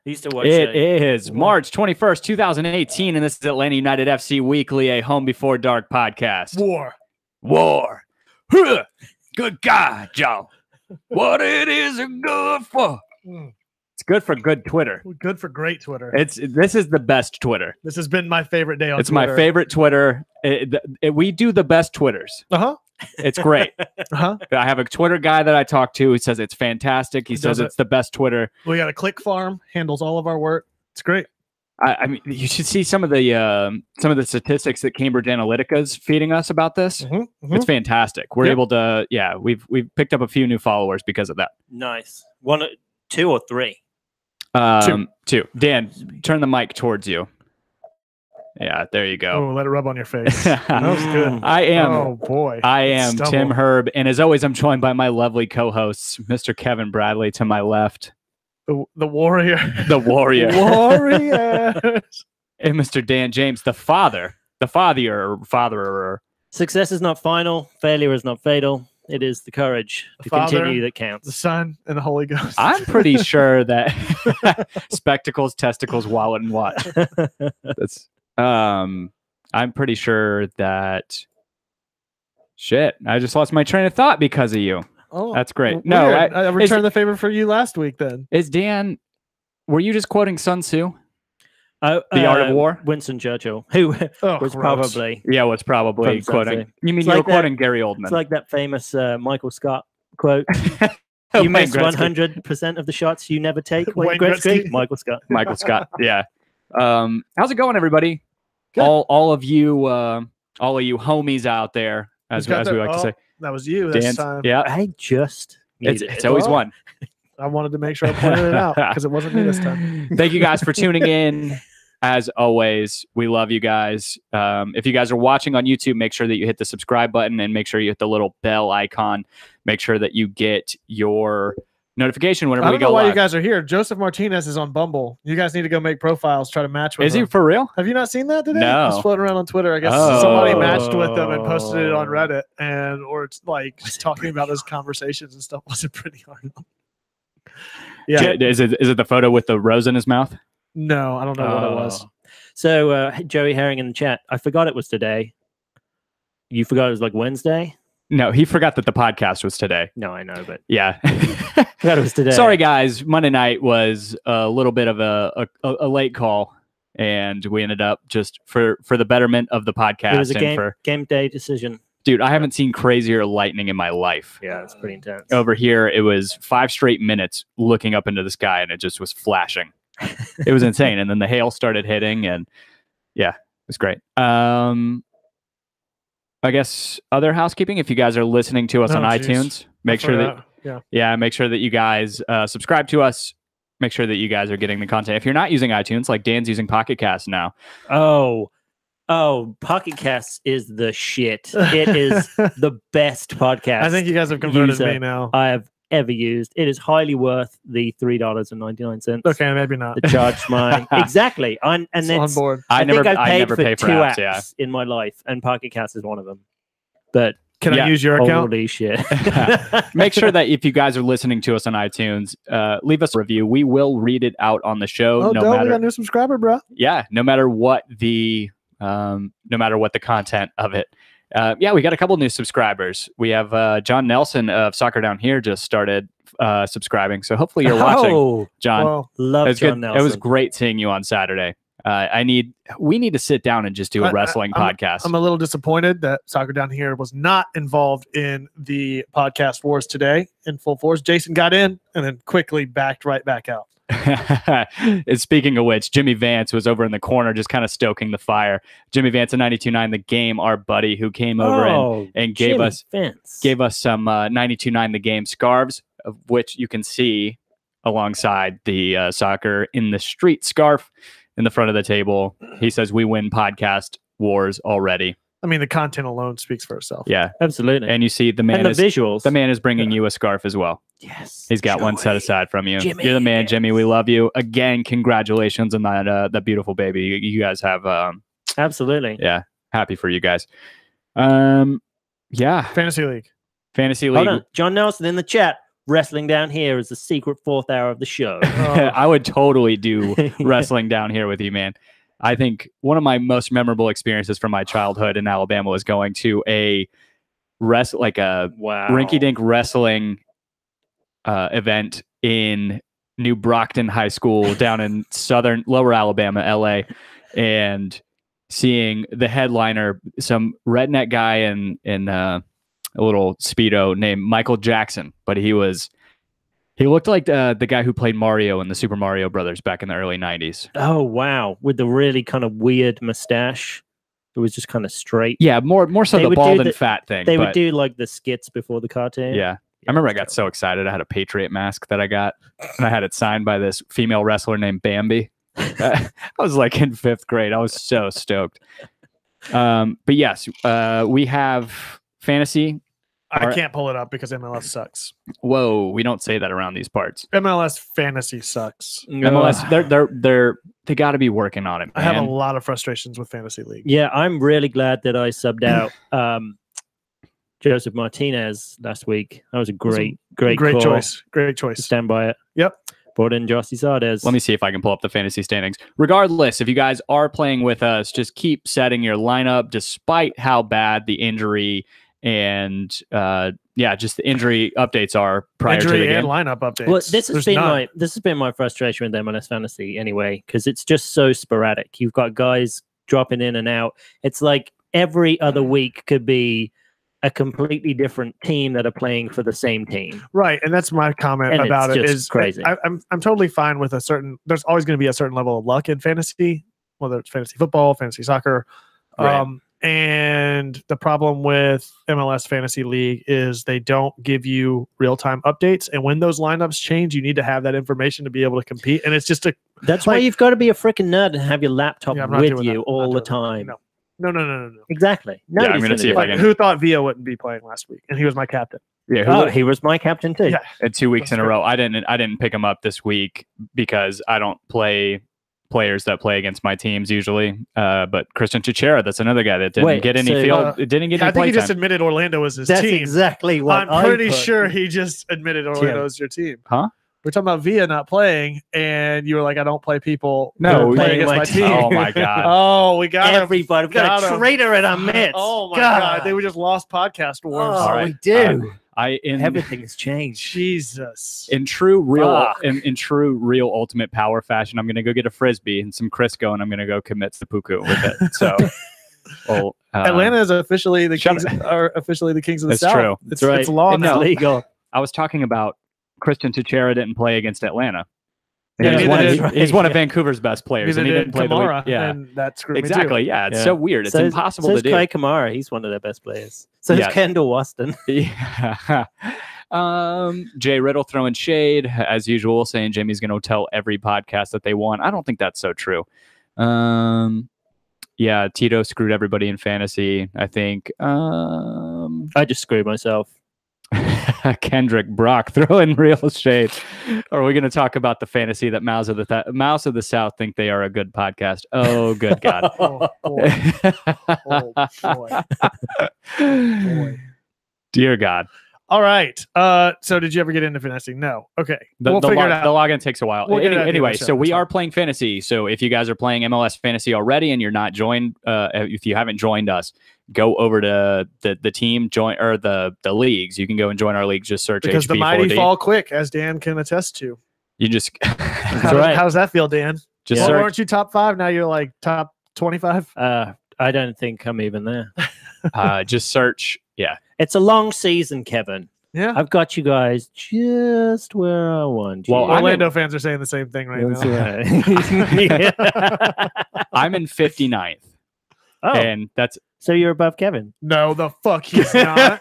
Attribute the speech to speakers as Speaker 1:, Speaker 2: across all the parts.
Speaker 1: I used to watch
Speaker 2: It is March 21st, 2018, and this is Atlanta United FC Weekly, a Home Before Dark podcast. War. Huh. Good God, Joe. What it is good for? It's good for good Twitter.
Speaker 3: Good for great Twitter.
Speaker 2: This is the best Twitter.
Speaker 3: This has been my favorite day on
Speaker 2: It's
Speaker 3: Twitter.
Speaker 2: my favorite Twitter. We do the best Twitters. It's great. I have a Twitter guy that I talk to. He says it's fantastic. He says it's the best Twitter.
Speaker 3: We got a click farm, handles all of our work. It's great.
Speaker 2: I mean, you should see some of the statistics that Cambridge Analytica is feeding us about this. It's fantastic. We're able to, we've picked up a few new followers because of that.
Speaker 1: Nice. 2 or 3?
Speaker 2: Two. Dan, turn the mic towards you. Yeah, there you go.
Speaker 3: Oh, let it rub on your face. That was good.
Speaker 2: I am.
Speaker 3: Oh boy.
Speaker 2: I am Tim Herb, and as always, I'm joined by my lovely co-hosts, Mr. Kevin Bradley to my left.
Speaker 3: The warrior.
Speaker 2: The warrior.
Speaker 3: Warriors.
Speaker 2: And Mr. Dan James, the father. The fatherer.
Speaker 1: Success is not final. Failure is not fatal. It is the courage to continue that counts.
Speaker 3: The Son and the Holy Ghost.
Speaker 2: I'm pretty sure that spectacles, testicles, wallet, and watch. That's I'm pretty sure that I just lost my train of thought because of you.
Speaker 3: Oh,
Speaker 2: that's great.
Speaker 3: Well,
Speaker 2: no,
Speaker 3: I returned the favor for you last week then.
Speaker 2: Is Dan, were you just quoting Sun Tzu? The Art of War?
Speaker 1: Winston Churchill, who was probably...
Speaker 2: Yeah, was probably quoting. You mean you were quoting Gary Oldman?
Speaker 1: It's like that famous Michael Scott quote. You miss 100% of the shots you never take. Wayne Gretzky? Michael Scott.
Speaker 2: Michael Scott, yeah. How's it going, everybody?
Speaker 3: Good.
Speaker 2: All of you homies out there, as we like to say.
Speaker 3: That was you this time.
Speaker 2: Yeah,
Speaker 1: I just
Speaker 2: it's always one.
Speaker 3: I wanted to make sure I pointed it out because it wasn't me this time.
Speaker 2: Thank you guys for tuning in. As always, we love you guys. If you guys are watching on YouTube, make sure that you hit the subscribe button and make sure you hit the little bell icon. Make sure that you get your notification whenever we go live.
Speaker 3: I don't know why you guys are here. Josef Martinez is on Bumble. You guys need to go make profiles, try to match with him.
Speaker 2: Is he for real?
Speaker 3: Have you not seen that today?
Speaker 2: No.
Speaker 3: It's floating around on Twitter. I guess somebody matched with him and posted it on Reddit, or it's like just talking about his conversations and stuff. Was it pretty hard? Yeah.
Speaker 2: Is it the photo with the rose in his mouth?
Speaker 3: No, I don't know what it was.
Speaker 1: So Joey Herring in the chat. I forgot it was today. You forgot it was like Wednesday?
Speaker 2: No, he forgot that the podcast was today.
Speaker 1: No, I know, but
Speaker 2: yeah.
Speaker 1: Forgot it was today.
Speaker 2: Sorry, guys. Monday night was a little bit of a late call, and we ended up just for the betterment of the podcast.
Speaker 1: It was a game day decision.
Speaker 2: Dude, I haven't seen crazier lightning in my life.
Speaker 1: Yeah, it's pretty intense.
Speaker 2: Over here, it was 5 straight minutes looking up into the sky, and it just was flashing. It was insane. And then the hail started hitting, and yeah, it was great. I guess other housekeeping. If you guys are listening to us on iTunes, make sure that you guys subscribe to us. Make sure that you guys are getting the content. If you're not using iTunes, like Dan's using Pocket Cast now.
Speaker 1: Oh, Pocket Cast is the shit. It is the best podcast.
Speaker 3: I think you guys have converted me now.
Speaker 1: I have ever used. It is highly worth the $3.99.
Speaker 3: Okay, maybe not.
Speaker 1: To charge my exactly. And then
Speaker 3: on board.
Speaker 1: I think I've paid for 2 apps in my life, and Pocket Cast is one of them. But
Speaker 3: can I use your account?
Speaker 1: Holy shit.
Speaker 2: Make sure that if you guys are listening to us on iTunes, leave us a review. We will read it out on the show.
Speaker 3: We got a new subscriber, bro.
Speaker 2: Yeah, no matter what the content of it. We got a couple new subscribers. We have John Nelson of Soccer Down Here just started subscribing. So hopefully you're watching, John.
Speaker 3: Well,
Speaker 1: love John Nelson.
Speaker 2: It was great seeing you on Saturday. We need to sit down and just do a wrestling podcast.
Speaker 3: I'm a little disappointed that Soccer Down Here was not involved in the podcast wars today in full force. Jason got in and then quickly backed right back out.
Speaker 2: And speaking of which, Jimmy Vance was over in the corner just kind of stoking the fire. Jimmy Vance of 92.9 The Game, our buddy who came over and gave us some 92.9 The Game scarves, of which you can see alongside the Soccer in the Street scarf in the front of the table. He says we win podcast wars already.
Speaker 3: I mean, the content alone speaks for itself.
Speaker 2: Yeah,
Speaker 1: absolutely.
Speaker 2: And you see the
Speaker 1: visuals.
Speaker 2: The man is bringing you a scarf as well.
Speaker 1: Yes,
Speaker 2: he's got one set aside from you. Jimmy, you're the man, Jimmy. We love you again. Congratulations on that beautiful baby you guys have.
Speaker 1: Absolutely.
Speaker 2: Yeah, happy for you guys. Yeah,
Speaker 3: Fantasy League.
Speaker 2: Hold
Speaker 1: on. John Nelson in the chat. wrestling down here is the secret 4th hour of the show.
Speaker 2: I would totally do wrestling down here with you, man. I think one of my most memorable experiences from my childhood in Alabama was going to a rinky-dink wrestling event in New Brockton High School down in lower Alabama, LA, and seeing the headliner, some redneck guy in a little Speedo named Michael Jackson, but he looked like the guy who played Mario in the Super Mario Brothers back in the early 90s.
Speaker 1: Oh, wow. With the really kind of weird mustache. It was just kind of straight.
Speaker 2: Yeah, more so the bald and fat thing.
Speaker 1: They would do like the skits before the cartoon.
Speaker 2: Yeah. I remember I got so excited. I had a Patriot mask that I got, and I had it signed by this female wrestler named Bambi. I was like in 5th grade. I was so stoked. But yes, we have fantasy.
Speaker 3: I can't pull it up because MLS sucks.
Speaker 2: Whoa, we don't say that around these parts.
Speaker 3: MLS fantasy sucks.
Speaker 2: MLS, they got to be working on it, man.
Speaker 3: I have a lot of frustrations with fantasy league.
Speaker 1: Yeah, I'm really glad that I subbed out Josef Martinez last week. That was a great
Speaker 3: choice. Great choice.
Speaker 1: Stand by it.
Speaker 3: Yep.
Speaker 1: Brought in Jossie Zardes.
Speaker 2: Let me see if I can pull up the fantasy standings. Regardless, if you guys are playing with us, just keep setting your lineup despite how bad the injury and just the injury updates are prior to the game.
Speaker 3: And lineup updates.
Speaker 1: Well, this has been my frustration with MLS Fantasy anyway, because it's just so sporadic. You've got guys dropping in and out. It's like every other week could be a completely different team that are playing for the same team.
Speaker 3: Right, and that's my comment about it. Is
Speaker 1: crazy.
Speaker 3: I'm totally fine with there's always going to be a certain level of luck in fantasy, whether it's fantasy football, fantasy soccer. Right. And the problem with MLS Fantasy League is they don't give you real-time updates. And when those lineups change, you need to have that information to be able to compete. And it's just
Speaker 1: that's why you've got to be a freaking nerd and have your laptop with you all the time.
Speaker 3: No.
Speaker 1: Exactly.
Speaker 2: Yeah, I'm going to see if I can.
Speaker 3: Who thought Villa wouldn't be playing last week? And he was my captain.
Speaker 2: Yeah,
Speaker 1: he was my captain too.
Speaker 3: Yeah.
Speaker 2: And 2 weeks in a row. I didn't pick him up this week because I don't play players that play against my teams usually. But Christian Chichera, that's another guy that didn't get any field. Didn't get any play time.
Speaker 3: I think he just admitted Orlando was his team.
Speaker 1: That's exactly what
Speaker 3: I'm pretty sure he just admitted Orlando was your team.
Speaker 2: Huh?
Speaker 3: We're talking about Villa not playing, and you were like, I don't play people
Speaker 1: playing
Speaker 3: against my team.
Speaker 2: Oh, my God.
Speaker 3: Oh, we got
Speaker 1: everybody. We got a traitor in our midst.
Speaker 3: Oh, my God. They were just lost podcast wars.
Speaker 1: Oh, right. We do.
Speaker 2: Everything's
Speaker 1: changed.
Speaker 3: Jesus.
Speaker 2: In true real ultimate power fashion, I'm gonna go get a frisbee and some Crisco, and I'm gonna go commit seppuku with it. So,
Speaker 3: Atlanta is officially the kings. Are officially the kings of the South.
Speaker 2: True.
Speaker 3: It's right. It's law now.
Speaker 1: It's legal.
Speaker 2: I was talking about Christian Chichera didn't play against Atlanta.
Speaker 3: Yeah,
Speaker 2: he's one of Vancouver's best players, and he didn't play
Speaker 3: Kamara,
Speaker 2: the week. Yeah,
Speaker 3: and that screwed me
Speaker 2: exactly.
Speaker 3: Too.
Speaker 2: Yeah, it's so weird. It's impossible to do.
Speaker 1: Kai Kamara, he's one of their best players. So is Kendall Waston.
Speaker 2: Yeah. Jay Riddle throwing shade as usual, saying Jimmy's going to tell every podcast that they won. I don't think that's so true. Yeah, Tito screwed everybody in fantasy. I think.
Speaker 1: I just screwed myself.
Speaker 2: Kendrick Brock throwing real shade. Are we going to talk about the fantasy that Mouse of the South think they are a good podcast? Oh, good God.
Speaker 3: Boy.
Speaker 2: Dear God.
Speaker 3: All right. So did you ever get into fantasy? No. Okay.
Speaker 2: We'll figure it out. The login takes a while. Anyway, so we are
Speaker 3: fine.
Speaker 2: playing fantasy. So if you guys are playing MLS fantasy already and you're not joined, if you haven't joined us, go over to the team, or the leagues. You can go and join our leagues. Just search
Speaker 3: because
Speaker 2: HB4D.
Speaker 3: the mighty fall quick, as Dan can attest to.
Speaker 2: You just
Speaker 3: how does that feel, Dan?
Speaker 2: Just
Speaker 3: weren't you top 5? Now you're like top 25.
Speaker 1: I don't think I'm even there.
Speaker 2: Just search. Yeah,
Speaker 1: it's a long season, Kevin.
Speaker 3: Yeah,
Speaker 1: I've got you guys just where I want you.
Speaker 3: Well, Orlando fans are saying the same thing right now.
Speaker 1: Right.
Speaker 2: I'm in 59th.
Speaker 1: Oh,
Speaker 2: and that's
Speaker 1: so you're above Kevin.
Speaker 3: No, the fuck he's not.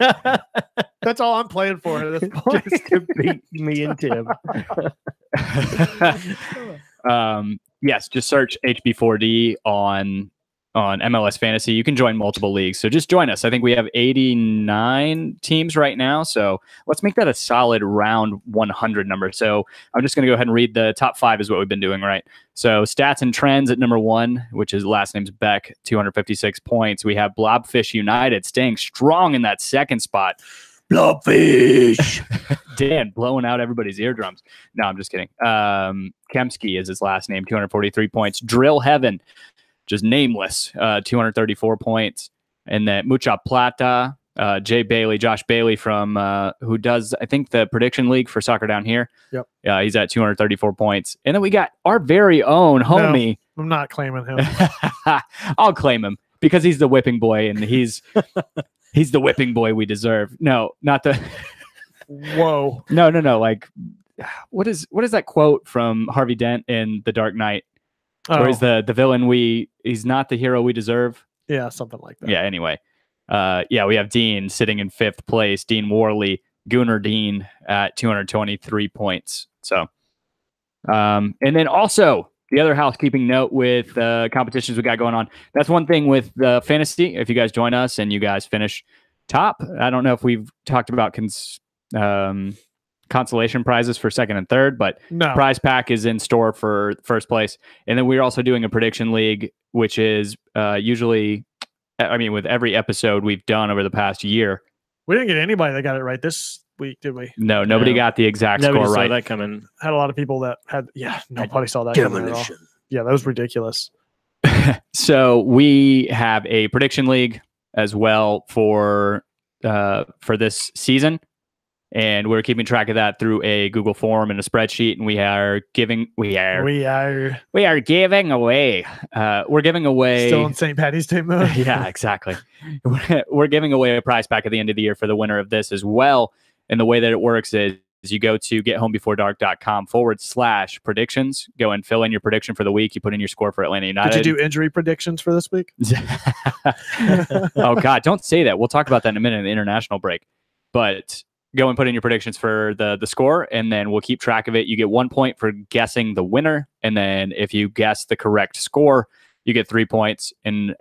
Speaker 3: That's all I'm playing for at this point.
Speaker 1: Just to beat me and Tim.
Speaker 2: Yes, just search HB4D on MLS Fantasy. You can join multiple leagues. So just join us. I think we have 89 teams right now. So let's make that a solid round 100 number. So I'm just going to go ahead and read the top 5 is what we've been doing, right? So stats and trends at number 1, which is last name's Beck, 256 points. We have Blobfish United staying strong in that second spot.
Speaker 1: Blobfish.
Speaker 2: Dan blowing out everybody's eardrums. No, I'm just kidding. Kemsky is his last name, 243 points. Drill Heaven, just nameless, 234 points. And then Mucha Plata, Josh Bailey from who does, I think, the prediction league for Soccer Down Here.
Speaker 3: Yep.
Speaker 2: He's at 234 points. And then we got our very own homie.
Speaker 3: No, I'm not claiming him.
Speaker 2: I'll claim him because he's the whipping boy, and he's the whipping boy we deserve. No, not the.
Speaker 3: Whoa.
Speaker 2: No. Like, what is that quote from Harvey Dent in The Dark Knight? Where he's the villain he's not the hero we deserve.
Speaker 3: Yeah, something like that.
Speaker 2: Yeah, anyway. We have Dean sitting in 5th place. Dean Worley, Gunnar Dean at 223 points. So, and then also the other housekeeping note with competitions we got going on. That's one thing with the fantasy. If you guys join us and you guys finish top, I don't know if we've talked about consolation prizes for 2nd and 3rd, but
Speaker 3: no.
Speaker 2: Prize pack is in store for 1st place. And then we're also doing a prediction league, which is usually, with every episode we've done over the past year.
Speaker 3: We didn't get anybody that got it right this week, did we?
Speaker 2: No, nobody got the exact score right.
Speaker 1: Saw that coming.
Speaker 3: Had a lot of people that had, nobody saw that coming at all. Yeah, that was ridiculous.
Speaker 2: So we have a prediction league as well for this season. And we're keeping track of that through a Google form and a spreadsheet, and we are giving away. We're giving away
Speaker 3: still on St. Patty's Day mode.
Speaker 2: Yeah, exactly. We're giving away a prize pack at the end of the year for the winner of this as well. And the way that it works is you go to gethomebeforedark.com/predictions. Go and fill in your prediction for the week. You put in your score for Atlanta United.
Speaker 3: Did you do injury predictions for this week?
Speaker 2: Oh God, don't say that. We'll talk about that in a minute in the international break. But go and put in your predictions for the score, and then we'll keep track of it. You get 1 point for guessing the winner, and then if you guess the correct score, you get 3 points, and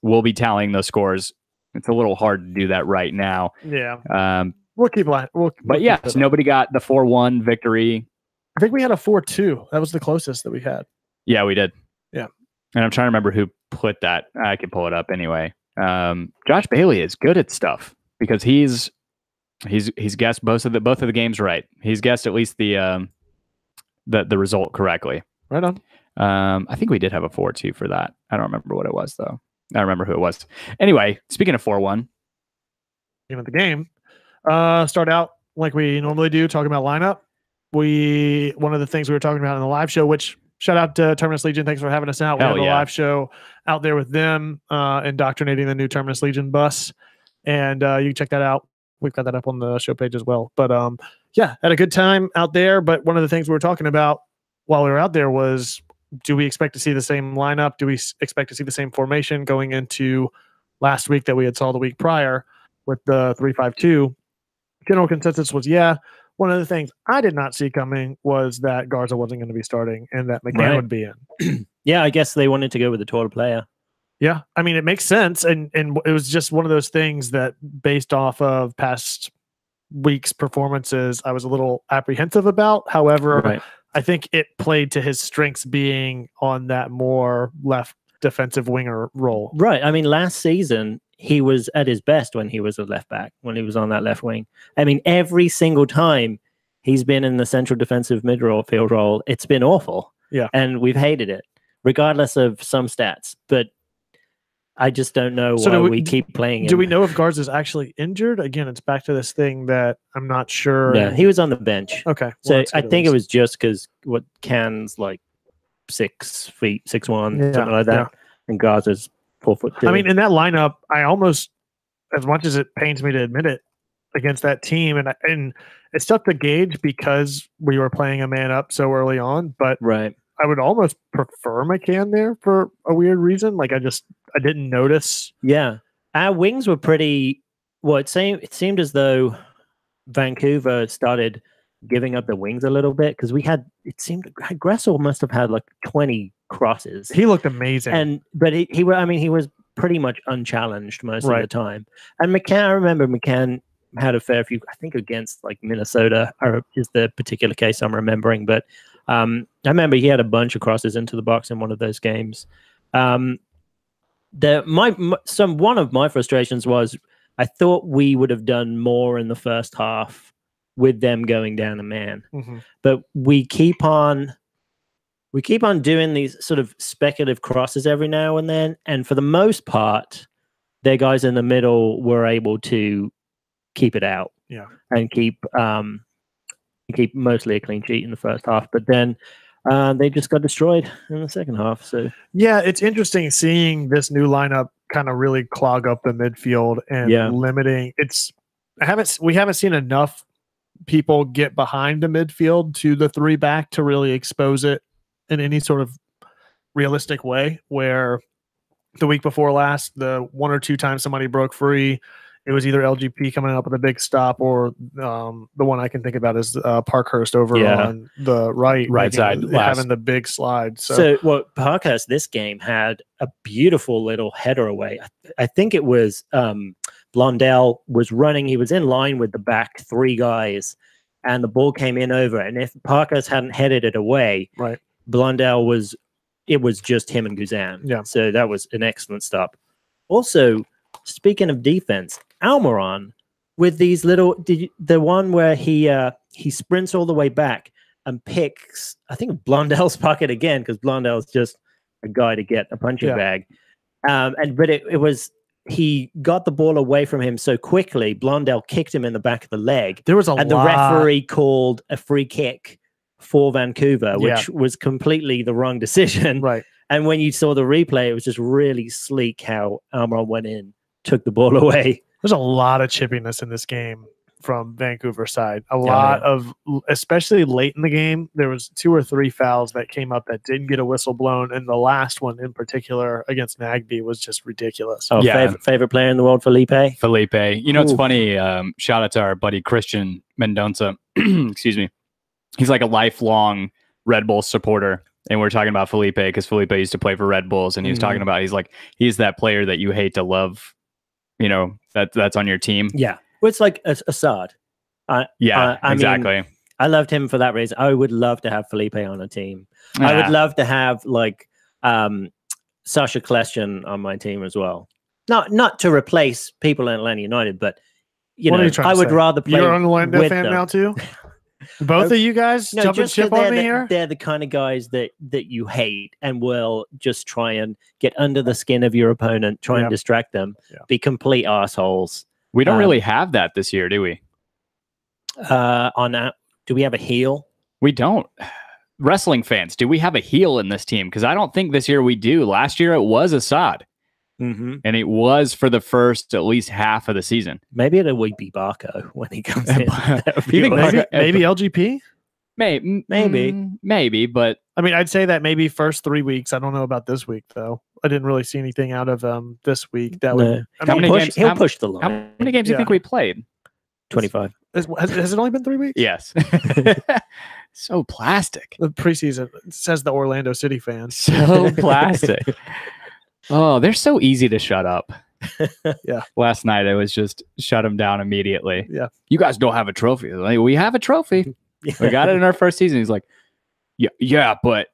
Speaker 2: we'll be tallying those scores. It's a little hard to do that right now.
Speaker 3: Yeah. We'll keep line.
Speaker 2: Yes, nobody got the 4-1 victory.
Speaker 3: I think we had a 4-2. That was the closest that we had.
Speaker 2: Yeah, we did.
Speaker 3: Yeah.
Speaker 2: And I'm trying to remember who put that. I can pull it up anyway. Josh Bailey is good at stuff because he's guessed both of the games right. He's guessed at least the result correctly.
Speaker 3: Right on.
Speaker 2: I think we did have a 4-2 for that. I don't remember what it was though. I don't remember who it was. Anyway, speaking of 4-1,
Speaker 3: of the game, start out like we normally do, talking about lineup. One of the things we were talking about in the live show, which shout out to Terminus Legion, thanks for having us out. We have a live show out there with them, indoctrinating the new Terminus Legion bus, and you can check that out. We've got that up on the show page as well. But had a good time out there. But one of the things we were talking about while we were out there was, do we expect to see the same lineup? Do we expect to see the same formation going into last week that we had saw the week prior with the 3-5-2? General consensus was, yeah. One of the things I did not see coming was that Garza wasn't going to be starting and that McCann would be in.
Speaker 1: Yeah, I guess they wanted to go with the taller player.
Speaker 3: Yeah, I mean, it makes sense. And it was just one of those things that based off of past week's performances, I was a little apprehensive about. However, I think it played to his strengths being on that more left defensive winger role.
Speaker 1: Right. I mean, last season, he was at his best when he was a left back, when he was on that left wing. I mean, every single time he's been in the central defensive midfield role, it's been awful.
Speaker 3: Yeah.
Speaker 1: And we've hated it, regardless of some stats. But I just don't know why we keep playing him.
Speaker 3: Do we know if Garza's actually injured? Again, it's back to this thing that I'm not sure.
Speaker 1: Yeah, he was on the bench.
Speaker 3: Okay.
Speaker 1: So I think it was just because Can's like 6 feet, 6'1", something like that. Yeah. And Garza's 4'2".
Speaker 3: I mean, in that lineup, I almost, as much as it pains me to admit it, against that team, and it's tough to gauge because we were playing a man up so early on, but I would almost prefer McCann there for a weird reason. Like I didn't notice.
Speaker 1: Yeah. Our wings were pretty, it seemed as though Vancouver started giving up the wings a little bit because Gressel must have had like 20 crosses.
Speaker 3: He looked amazing.
Speaker 1: But he was pretty much unchallenged most of the time. And McCann, I remember McCann had a fair few, I think against like Minnesota is the particular case I'm remembering, but I remember he had a bunch of crosses into the box in one of those games. One of my frustrations was I thought we would have done more in the first half with them going down a man. But we keep on doing these sort of speculative crosses every now and then, and for the most part, their guys in the middle were able to keep it out, and keep mostly a clean sheet in the first half. But then they just got destroyed in the second half. So
Speaker 3: yeah, it's interesting seeing this new lineup kind of really clog up the midfield and limiting. We haven't seen enough people get behind the midfield to the 3-back to really expose it in any sort of realistic way. Where the week before last, the 1 or 2 times somebody broke free, it was either LGP coming up with a big stop, or the one I can think about is Parkhurst over on the right side, having the big slide. So
Speaker 1: Parkhurst this game had a beautiful little header away. I think it was Blondell was running. He was in line with the back 3 guys, and the ball came in over. And if Parkhurst hadn't headed it away, Blondell it was just him and Guzan.
Speaker 3: Yeah.
Speaker 1: So that was an excellent stop. Also, speaking of defense, Almiron with these little, the one where he sprints all the way back and picks, I think, Blondell's pocket again, because Blondell's just a guy to get a punching bag. But it was, he got the ball away from him so quickly, Blondell kicked him in the back of the leg.
Speaker 3: There was the
Speaker 1: referee called a free kick for Vancouver, which was completely the wrong decision.
Speaker 3: Right.
Speaker 1: And when you saw the replay, it was just really sleek how Almiron went in, took the ball away.
Speaker 3: There's a lot of chippiness in this game from Vancouver side. A lot of, especially late in the game, there was 2 or 3 fouls that came up that didn't get a whistle blown, and the last one in particular against Nagby was just ridiculous.
Speaker 1: Oh, favorite player in the world, Felipe.
Speaker 2: You know, it's funny. Shout out to our buddy Christian Mendonça. Excuse me. He's like a lifelong Red Bull supporter. And we're talking about Felipe because Felipe used to play for Red Bulls, and he was talking about, he's that player that you hate to love, you know, that's on your team.
Speaker 1: Yeah. Well, it's like Assad. I
Speaker 2: exactly.
Speaker 1: mean, I loved him for that reason. I would love to have Felipe on a team. I would love to have Sasha Klesjan on my team as well. Not to replace people in Atlanta United, but I would rather play.
Speaker 3: You're an Orlando fan now too? Both of you guys jumping ship on me here?
Speaker 1: They're the kind of guys that you hate and will just try and get under the skin of your opponent, try and distract them, be complete assholes.
Speaker 2: We don't really have that this year, do we?
Speaker 1: Do we have a heel?
Speaker 2: We don't. Wrestling fans, do we have a heel in this team? Because I don't think this year we do. Last year it was Assad. And it was for the first at least half of the season.
Speaker 1: Maybe it'll be Barco when he comes in.
Speaker 3: Maybe LGP?
Speaker 2: Maybe, but
Speaker 3: I mean, I'd say that maybe first 3 weeks. I don't know about this week though. I didn't really see anything out of this week. That would.
Speaker 1: He'll push the line.
Speaker 2: How many games do you think we played?
Speaker 1: 25.
Speaker 3: Has it only been 3 weeks?
Speaker 2: Yes. So plastic.
Speaker 3: The preseason, says the Orlando City fans.
Speaker 2: So plastic. Oh, they're so easy to shut up. Last night I was just shut them down immediately.
Speaker 3: Yeah.
Speaker 2: You guys don't have a trophy. Like, we have a trophy. We got it in our first season. He's like, yeah, but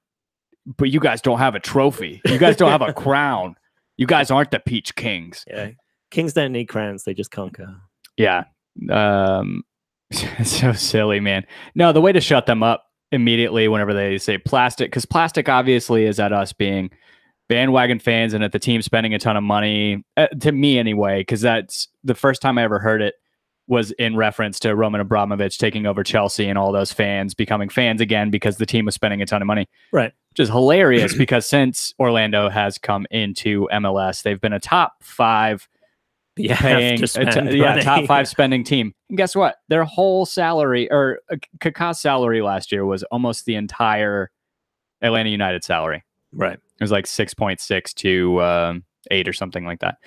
Speaker 2: you guys don't have a trophy. You guys don't have a crown. You guys aren't the Peach Kings.
Speaker 1: Yeah. Kings don't need crowns. They just conquer.
Speaker 2: Yeah. So silly, man. No, the way to shut them up immediately whenever they say plastic, because plastic obviously is at us being bandwagon fans and at the team spending a ton of money, to me anyway, because that's the first time I ever heard it was in reference to Roman Abramovich taking over Chelsea and all those fans becoming fans again because the team was spending a ton of money.
Speaker 1: Right.
Speaker 2: Which is hilarious because since Orlando has come into MLS, they've been a top 5 top 5 spending team. And guess what? Their whole salary, or Kaká's salary last year, was almost the entire Atlanta United salary.
Speaker 1: Right.
Speaker 2: It was like 6.6 to 8 or something like that.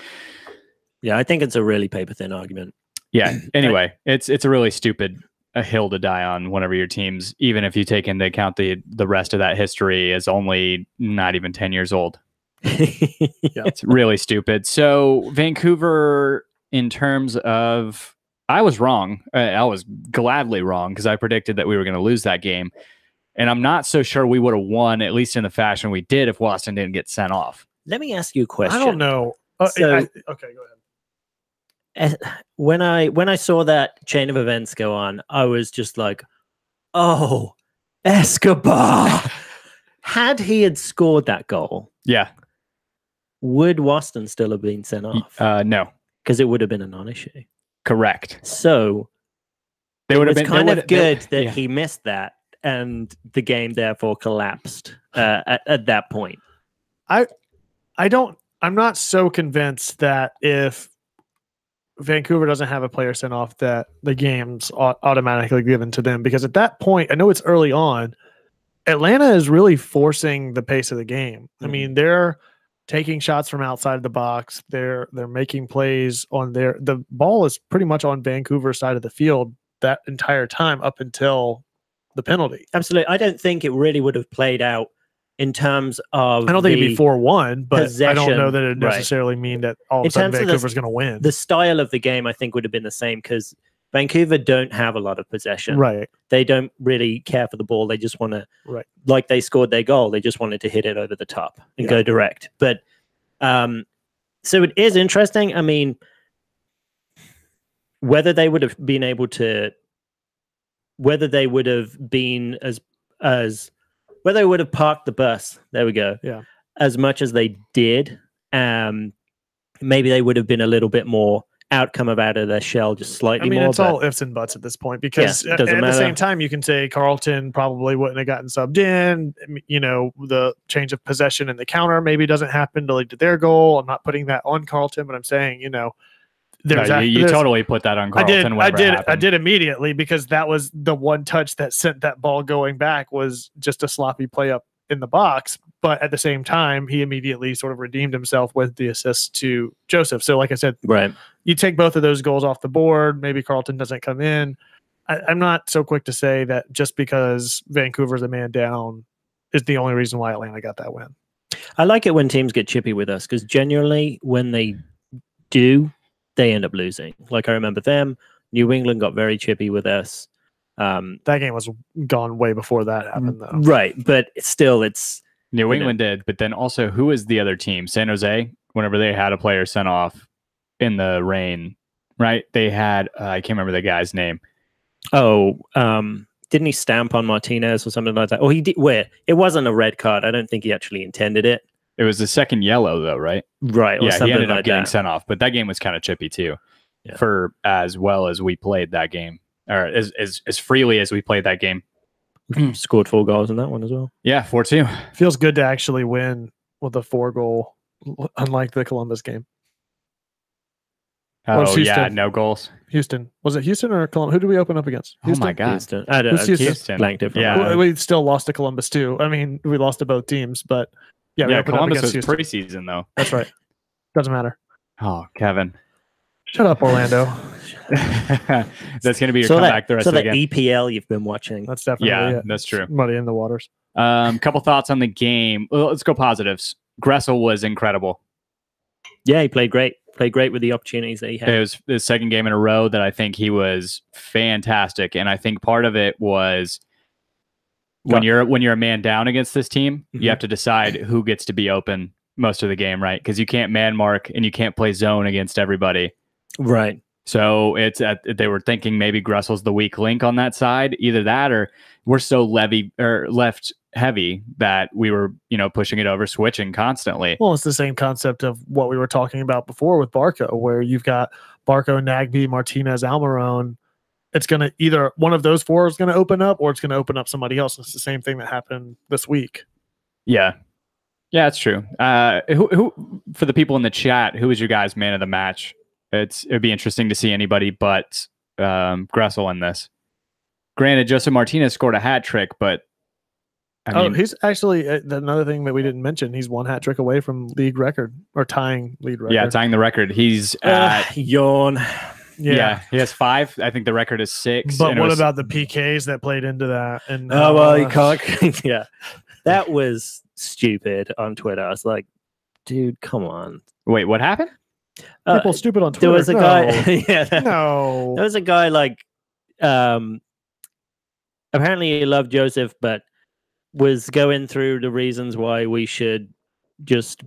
Speaker 1: Yeah, I think it's a really paper thin argument.
Speaker 2: Yeah. Anyway, it's a really stupid hill to die on whenever your teams, even if you take into account the rest of that history, is only not even 10 years old. It's really stupid. So Vancouver, in terms of, I was wrong. I was gladly wrong because I predicted that we were going to lose that game. And I'm not so sure we would have won, at least in the fashion we did, if Waston didn't get sent off.
Speaker 1: Let me ask you a question.
Speaker 3: I don't know.
Speaker 1: Okay, go ahead. when I saw that chain of events go on, I was just like, oh, Escobar. Had he scored that goal, would Waston still have been sent off?
Speaker 2: No,
Speaker 1: because it would have been a non-issue.
Speaker 2: Correct.
Speaker 1: So
Speaker 2: they would have been
Speaker 1: kind of good that he missed that, and the game therefore collapsed at that point.
Speaker 3: I'm not so convinced that if Vancouver doesn't have a player sent off that the game's automatically given to them, because at that point, I know it's early on, Atlanta is really forcing the pace of the game. I mean, they're taking shots from outside the box. They're making plays on the ball is pretty much on Vancouver's side of the field that entire time up until the penalty.
Speaker 1: Absolutely. I don't think it really would have played out in terms of
Speaker 3: I don't think it'd be 4-1, but
Speaker 1: possession.
Speaker 3: I don't know that it necessarily mean that all of a sudden Vancouver's going to win.
Speaker 1: The style of the game, I think, would have been the same because Vancouver don't have a lot of possession.
Speaker 3: Right.
Speaker 1: They don't really care for the ball. They just want to, like they scored their goal. They just wanted to hit it over the top and go direct. But so it is interesting. I mean, whether they would have been able to, whether they would have been whether they would have parked the bus, there we go, as much as they did, maybe they would have been a little bit more out of their shell, just slightly more.
Speaker 3: I mean, it's all ifs and buts at this point, because at the same time, you can say Carlton probably wouldn't have gotten subbed in. You know, the change of possession and the counter maybe doesn't happen to lead to their goal. I'm not putting that on Carlton, but I'm saying, you know,
Speaker 2: you totally put that on Carlton.
Speaker 3: I did immediately, because that was the one touch that sent that ball going back, was just a sloppy play up in the box. But at the same time, he immediately sort of redeemed himself with the assist to Josef. So like I said, you take both of those goals off the board, maybe Carlton doesn't come in. I'm not so quick to say that just because Vancouver's a man down is the only reason why Atlanta got that win.
Speaker 1: I like it when teams get chippy with us, because generally when they do, they end up losing. Like I remember them, New England got very chippy with us.
Speaker 3: That game was gone way before that happened, though.
Speaker 1: Right, but still, it's
Speaker 2: New England did. But then also, who was the other team? San Jose. Whenever they had a player sent off in the rain, right? They had I can't remember the guy's name.
Speaker 1: Oh, didn't he stamp on Martinez or something like that? Or he did. Where it wasn't a red card. I don't think he actually intended it.
Speaker 2: It was the second yellow, though, right?
Speaker 1: Right. Or
Speaker 2: yeah, he ended up
Speaker 1: like
Speaker 2: getting sent off, but that game was kind of chippy too.
Speaker 1: Yeah.
Speaker 2: For as well as we played that game, or as freely as we played that game.
Speaker 1: Scored 4 goals in that one as well.
Speaker 2: Yeah, 4-2.
Speaker 3: Feels good to actually win with a 4-goal, unlike the Columbus game.
Speaker 2: Oh yeah, no goals.
Speaker 3: Houston. Was it Houston or Columbus? Who did we open up against? Houston?
Speaker 2: Oh my God.
Speaker 1: Houston. I don't know.
Speaker 3: Houston.
Speaker 1: Blanked it from
Speaker 2: yeah.
Speaker 3: We still lost to Columbus too. I mean, we lost to both teams, but yeah,
Speaker 2: Columbus was
Speaker 3: Houston.
Speaker 2: preseason though.
Speaker 3: That's right. Doesn't matter.
Speaker 2: Oh, Kevin.
Speaker 3: Shut up, Orlando.
Speaker 2: That's going to be your comeback the rest of the game.
Speaker 1: EPL you've been watching.
Speaker 3: That's definitely it.
Speaker 2: That's true.
Speaker 3: Muddy in the waters.
Speaker 2: Couple thoughts on the game. Well, let's go positives. Gressel was incredible.
Speaker 1: Yeah, he played great. Played great with the opportunities that he had.
Speaker 2: It was his second game in a row that I think he was fantastic, and I think part of it was when you're a man down against this team, you have to decide who gets to be open most of the game, right? Because you can't man mark and you can't play zone against everybody.
Speaker 1: Right.
Speaker 2: So they were thinking maybe Gressel's the weak link on that side, either that or we're so left heavy that we were, pushing it over, switching constantly.
Speaker 3: Well, it's the same concept of what we were talking about before with Barco, where you've got Barco, Nagbe, Martinez, Almiron. It's going to either one of those 4 is going to open up or it's going to open up somebody else. It's the same thing that happened this week.
Speaker 2: Yeah. Yeah, it's true. Who for the people in the chat, who was your guys' man of the match? It'd be interesting to see anybody but Gressel in this. Granted, Josef Martinez scored a hat trick, but I mean,
Speaker 3: he's actually another thing that we didn't mention. He's 1 hat trick away from league record or tying league record.
Speaker 2: Yeah, tying the record. He's
Speaker 1: yawn.
Speaker 2: Yeah, he has 5. I think the record is 6.
Speaker 3: But what about the PKs that played into that? And
Speaker 1: you can't. Yeah, that was stupid on Twitter. I was like, dude, come on.
Speaker 2: Wait, what happened?
Speaker 3: People stupid on Twitter.
Speaker 1: There was a guy.
Speaker 3: No.
Speaker 1: There was a guy like. Apparently, he loved Josef, but was going through the reasons why we should just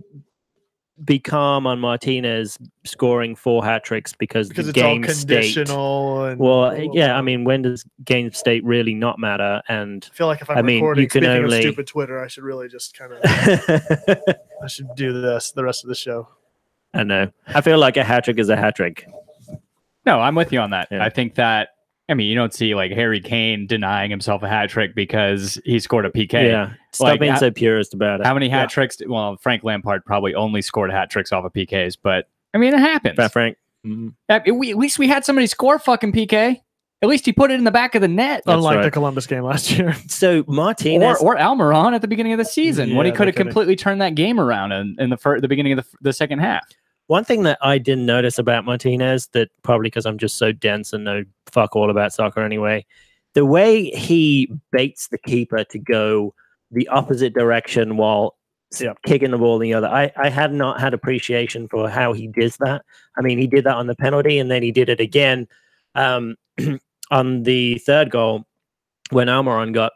Speaker 1: be calm on Martinez scoring 4 hat tricks because the
Speaker 3: it's
Speaker 1: game
Speaker 3: all conditional.
Speaker 1: state. I mean, when does game state really not matter? And
Speaker 3: I feel like if I'm recording,
Speaker 1: you can
Speaker 3: speaking
Speaker 1: only...
Speaker 3: of stupid Twitter, I should really just kind of I should do this the rest of the show.
Speaker 1: I know. I feel like a hat trick is a hat trick.
Speaker 2: No, I'm with you on that.
Speaker 1: Yeah.
Speaker 2: I think that, I mean, you don't see like Harry Kane denying himself a hat trick because he scored a PK.
Speaker 1: Yeah. Stop being so purist about it.
Speaker 2: How many hat tricks? Well, Frank Lampard probably only scored hat tricks off of PKs, but I mean, it happens.
Speaker 1: Frank.
Speaker 2: Mm-hmm. At least we had somebody score fucking PK. At least he put it in the back of the net.
Speaker 3: Unlike the Columbus game last year.
Speaker 1: So Martinez
Speaker 2: or Almiron at the beginning of the season when he could have completely turned that game around in the beginning of the second half.
Speaker 1: One thing that I didn't notice about Martinez, that probably because I'm just so dense and know fuck all about soccer anyway, the way he baits the keeper to go the opposite direction while kicking the ball in the other. I had not had appreciation for how he does that. I mean, he did that on the penalty, and then he did it again on the third goal when Almiron got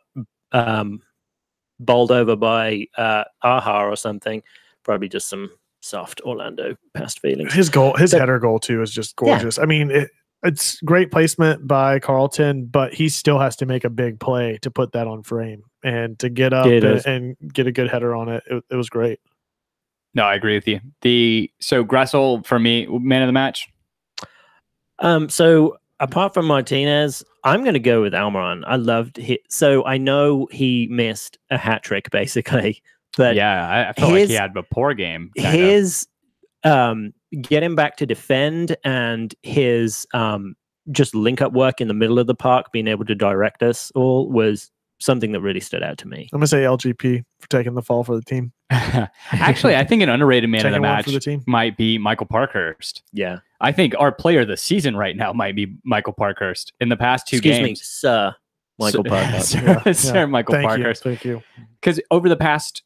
Speaker 1: bowled over by Aha or something. Probably just some soft Orlando past feelings.
Speaker 3: His header goal too is just gorgeous. Yeah. I mean, it's great placement by Carlton, but he still has to make a big play to put that on frame and to get up and get a good header on it. It was great.
Speaker 2: No, I agree with you. So Gressel for me, man of the match.
Speaker 1: So apart from Martinez, I'm going to go with Almiron. I loved it. So I know he missed a hat trick basically. But
Speaker 2: yeah, I felt like he had a poor game.
Speaker 1: His get him back to defend and his just link up work in the middle of the park, being able to direct us all, was something that really stood out to me.
Speaker 3: I'm gonna say LGP for taking the fall for the team.
Speaker 2: Actually, I think an underrated man of the match
Speaker 3: for the team
Speaker 2: might be Michael Parkhurst.
Speaker 1: Yeah,
Speaker 2: I think our player of the season right now might be Michael Parkhurst. In the past 2 games,
Speaker 1: excuse me, Sir Michael Parkhurst.
Speaker 2: Sir Michael Parkhurst.
Speaker 3: Thank you.
Speaker 2: Because over the past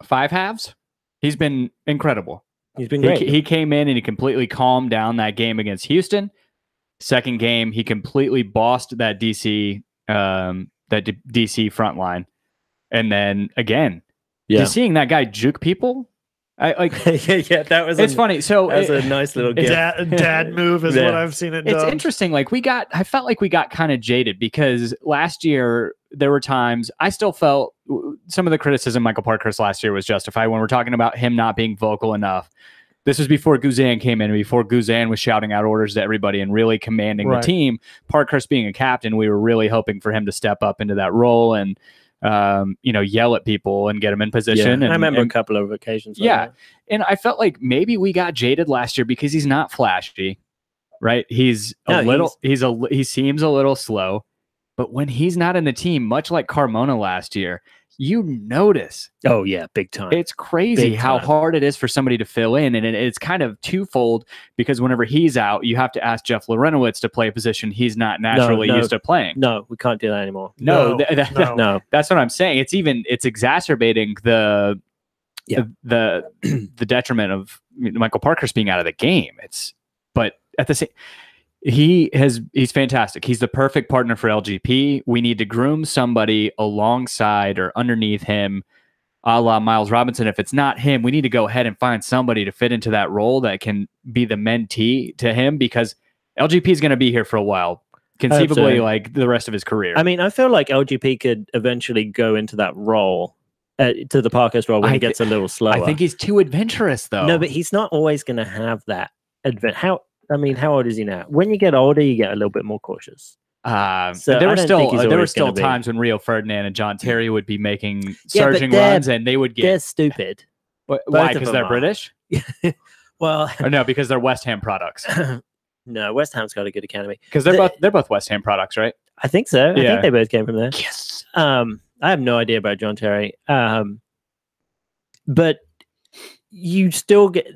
Speaker 2: 5 halves, he's been incredible.
Speaker 1: He's been great.
Speaker 2: He came in and he completely calmed down that game against Houston. Second game, he completely bossed that DC front line. And then again, just seeing that guy juke people.
Speaker 1: That was
Speaker 2: funny. So
Speaker 1: that was a nice little
Speaker 3: dad move is what I've seen it done.
Speaker 2: It's interesting. Like I felt like we got kind of jaded because last year there were times I still felt some of the criticism Michael Parkhurst last year was justified when we're talking about him not being vocal enough. This was before Guzan came in, before Guzan was shouting out orders to everybody and really commanding the team. Parkhurst being a captain, we were really hoping for him to step up into that role and yell at people and get them in position.
Speaker 1: Yeah, I remember a couple of occasions.
Speaker 2: And I felt like maybe we got jaded last year because he's not flashy, right? He seems a little slow, but when he's not in the team, much like Carmona last year, you notice.
Speaker 1: Oh yeah, big time.
Speaker 2: It's crazy how hard it is for somebody to fill in, and it's kind of twofold because whenever he's out, you have to ask Jeff Lorenowitz to play a position he's not naturally used to playing.
Speaker 1: No, we can't do that anymore.
Speaker 2: No, that's what I'm saying. It's exacerbating the detriment of Michael Parkhurst being out of the game. But at the same. He's fantastic. He's the perfect partner for LGP. We need to groom somebody alongside or underneath him, a la Miles Robinson. If it's not him, we need to go ahead and find somebody to fit into that role that can be the mentee to him, because LGP is going to be here for a while, conceivably like the rest of his career.
Speaker 1: I mean, I feel like LGP could eventually go into that role, to the Parkhurst role, when he gets a little slower.
Speaker 2: I think he's too adventurous, though.
Speaker 1: No, but he's not always going to have that how old is he now? When you get older, you get a little bit more cautious.
Speaker 2: So there were still times when Rio Ferdinand and John Terry would be making surging runs, and they would get.
Speaker 1: They're stupid.
Speaker 2: Why? Because they're British?
Speaker 1: Well,
Speaker 2: or no, because they're West Ham products.
Speaker 1: No, West Ham's got a good academy.
Speaker 2: Because they're both West Ham products, right?
Speaker 1: I think so. I think they both came from there. Yes. I have no idea about John Terry, but you still get.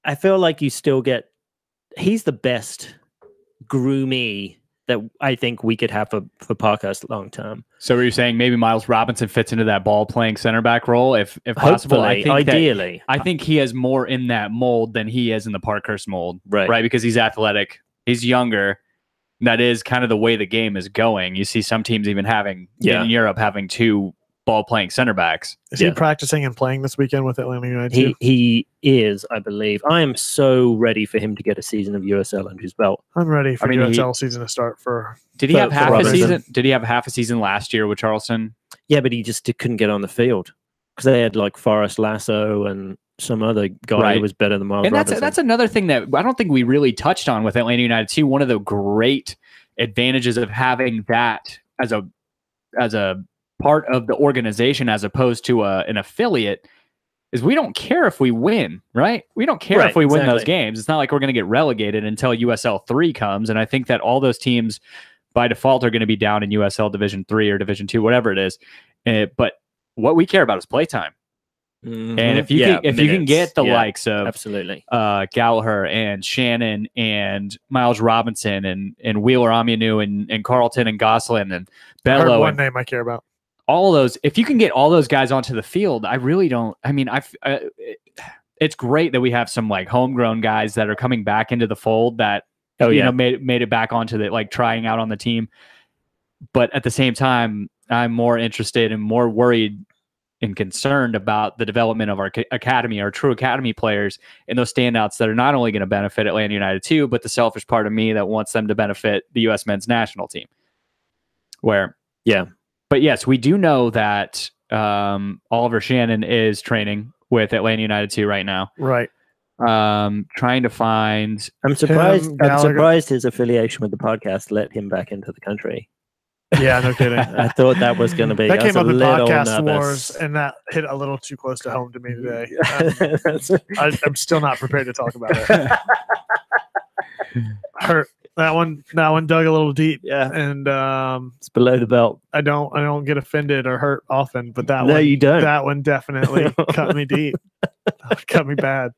Speaker 1: I feel like you still get. He's the best groomie that I think we could have for Parkhurst long term.
Speaker 2: So are you saying maybe Miles Robinson fits into that ball playing center back role if possible?
Speaker 1: Ideally,
Speaker 2: I think he has more in that mold than he is in the Parkhurst mold, right? Because he's athletic, he's younger. That is kind of the way the game is going. You see some teams even in Europe having 2 ball playing center backs.
Speaker 3: Is he practicing and playing this weekend with Atlanta United?
Speaker 1: He is, I believe. I am so ready for him to get a season of USL under his belt.
Speaker 3: I'm ready for USL season to start for.
Speaker 2: Did he have half a season? Did he have half a season last year with Charleston?
Speaker 1: Yeah, but he just couldn't get on the field because they had like Forrest Lasso and some other guy who was better than Miles Robinson.
Speaker 2: That's another thing that I don't think we really touched on with Atlanta United too. One of the great advantages of having that as a part of the organization as opposed to an affiliate is we don't care if we win, right? We don't care if we win those games. It's not like we're going to get relegated until USL 3 comes. And I think that all those teams by default are going to be down in USL Division 3 or Division 2, whatever it is. But what we care about is playtime. Mm-hmm. And if you can get the likes of
Speaker 1: absolutely
Speaker 2: Gallagher and Shannon and Miles Robinson and Wheeler Aminu and Carlton and Gosselin and Bello,
Speaker 3: one name I care about.
Speaker 2: All of those, if you can get all those guys onto the field, I really don't. I mean, it's great that we have some like homegrown guys that are coming back into the fold that made it back onto the like trying out on the team. But at the same time, I'm more interested and more worried and concerned about the development of our academy, our true academy players, and those standouts that are not only going to benefit Atlanta United too, but the selfish part of me that wants them to benefit the U.S. men's national team. But yes, we do know that Oliver Shannon is training with Atlanta United 2 right now.
Speaker 3: Right.
Speaker 2: Trying to find.
Speaker 1: I'm surprised his affiliation with the podcast let him back into the country.
Speaker 3: Yeah, no kidding.
Speaker 1: I thought that was going to be.
Speaker 3: That came up in podcast wars, and that hit a little too close to home to me today. I'm still not prepared to talk about it. Hurt. That one dug a little deep.
Speaker 1: Yeah,
Speaker 3: and
Speaker 1: it's below the belt.
Speaker 3: I don't get offended or hurt often, but that
Speaker 1: you don't.
Speaker 3: That one definitely cut me deep. Cut me bad.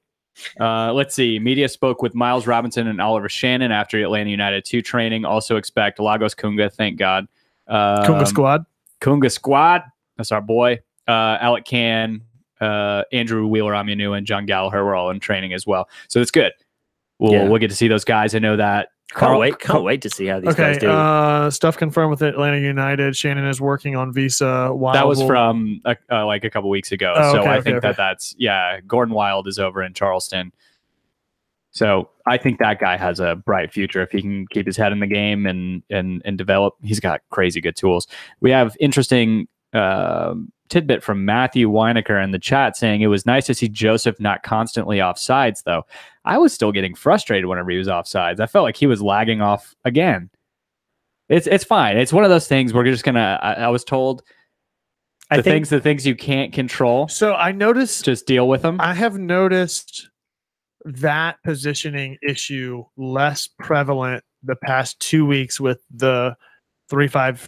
Speaker 2: Let's see. Media spoke with Miles Robinson and Oliver Shannon after Atlanta United 2 training. Also expect Lagos Kunga. Thank God.
Speaker 3: Kunga
Speaker 2: Squad. That's our boy. Alec Can, Andrew Wheeler Aminu, and John Gallagher were all in training as well. So that's good. We'll get to see those guys. I know that.
Speaker 1: Can't wait to see how these guys do.
Speaker 3: Stuff confirmed with Atlanta United. Shannon is working on visa.
Speaker 2: That was from like a couple weeks ago. I think that's Gordon Wild is over in Charleston. So I think that guy has a bright future if he can keep his head in the game and develop. He's got crazy good tools. We have interesting tidbit from Matthew Weinecker in the chat saying it was nice to see Josef not constantly offsides, though. I was still getting frustrated whenever he was offsides. I felt like he was lagging off again. It's fine. It's one of those things we're just gonna. I was told the things you can't control.
Speaker 3: So I noticed.
Speaker 2: Just deal with them.
Speaker 3: I have noticed that positioning issue less prevalent the past 2 weeks with the 3-5-2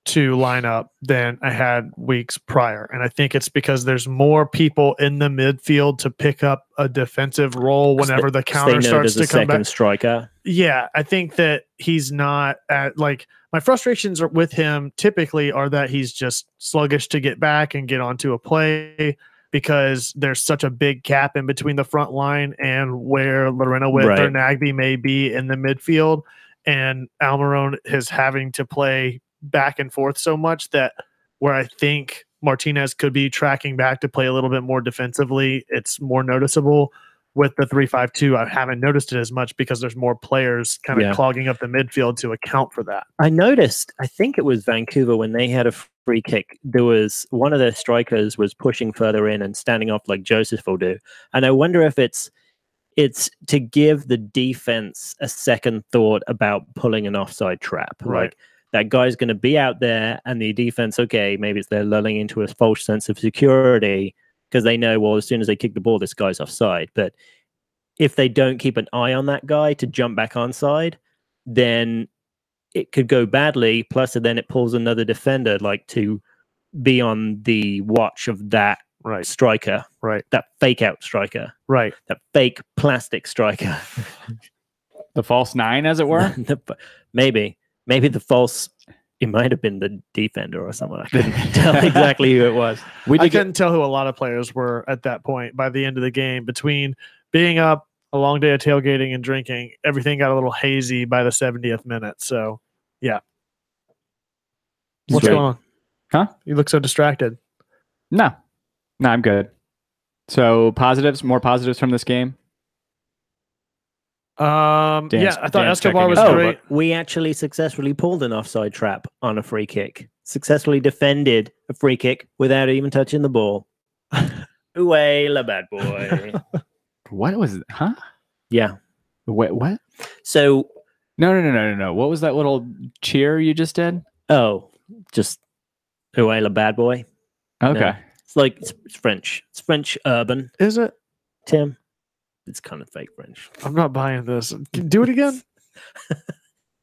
Speaker 3: lineup than I had weeks prior. And I think it's because there's more people in the midfield to pick up a defensive role whenever the counter starts to come back.
Speaker 1: Striker.
Speaker 3: Yeah, I think that he's not at like my frustrations with him typically are that he's just sluggish to get back and get onto a play because there's such a big gap in between the front line and where Lorenowitz or Nagby may be in the midfield. And Almiron is having to play back and forth so much that where I think Martinez could be tracking back to play a little bit more defensively, it's more noticeable. With the 3-5-2, I haven't noticed it as much because there's more players kind of clogging up the midfield to account for that.
Speaker 1: I noticed, I think it was Vancouver when they had a free kick, there was one of their strikers was pushing further in and standing off like Josef will do. And I wonder if it's to give the defense a second thought about pulling an offside trap.
Speaker 3: Right.
Speaker 1: Like that guy's going to be out there and the defense, okay, maybe it's they're lulling into a false sense of security because they know, well, as soon as they kick the ball, this guy's offside. But if they don't keep an eye on that guy to jump back onside, then it could go badly. Plus, then it pulls another defender like to be on the watch of that striker, that fake out striker, that fake plastic striker.
Speaker 2: The false nine, as it were?
Speaker 1: Maybe the false... It might have been the defender or someone. I couldn't tell exactly who it was.
Speaker 3: I couldn't tell who a lot of players were at that point by the end of the game. Between being up, a long day of tailgating and drinking, everything got a little hazy by the 70th minute. So, yeah. What's going on?
Speaker 2: Huh?
Speaker 3: You look so distracted.
Speaker 2: No, I'm good. So more positives from this game.
Speaker 3: Yeah, I thought
Speaker 2: Dan's
Speaker 3: Escobar was
Speaker 2: checking
Speaker 3: great.
Speaker 1: We actually successfully pulled an offside trap on a free kick. Successfully defended a free kick without even touching the ball. Ooh, la bad boy.
Speaker 2: What was it? Huh?
Speaker 1: Yeah.
Speaker 2: Wait, what?
Speaker 1: So
Speaker 2: No. What was that little cheer you just did?
Speaker 1: Oh, just ooh, la bad boy.
Speaker 2: Okay.
Speaker 1: No. It's like it's French. It's French urban.
Speaker 3: Is it?
Speaker 1: Tim? It's kind of fake French.
Speaker 3: I'm not buying this. Do it again.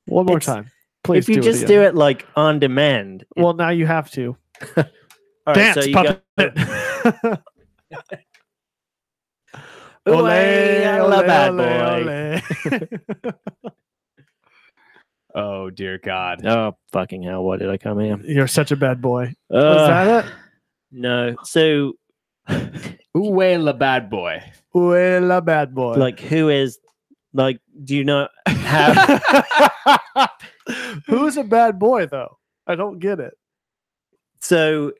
Speaker 3: One more time, please.
Speaker 1: If you just do it like on demand.
Speaker 3: Well, now you have to.
Speaker 1: All right,
Speaker 3: Dance,
Speaker 1: so you
Speaker 3: puppet.
Speaker 1: Ooh,
Speaker 3: Ole,
Speaker 1: la bad
Speaker 3: ole,
Speaker 1: boy.
Speaker 3: ole.
Speaker 2: Oh dear God.
Speaker 1: Oh fucking hell! Why did I come here?
Speaker 3: You're such a bad boy. Was that it?
Speaker 1: No. So,
Speaker 2: Ooh, la bad boy.
Speaker 3: Well, bad boy.
Speaker 1: like, who is like? Do you not have?
Speaker 3: Who's a bad boy though? I don't get it.
Speaker 1: So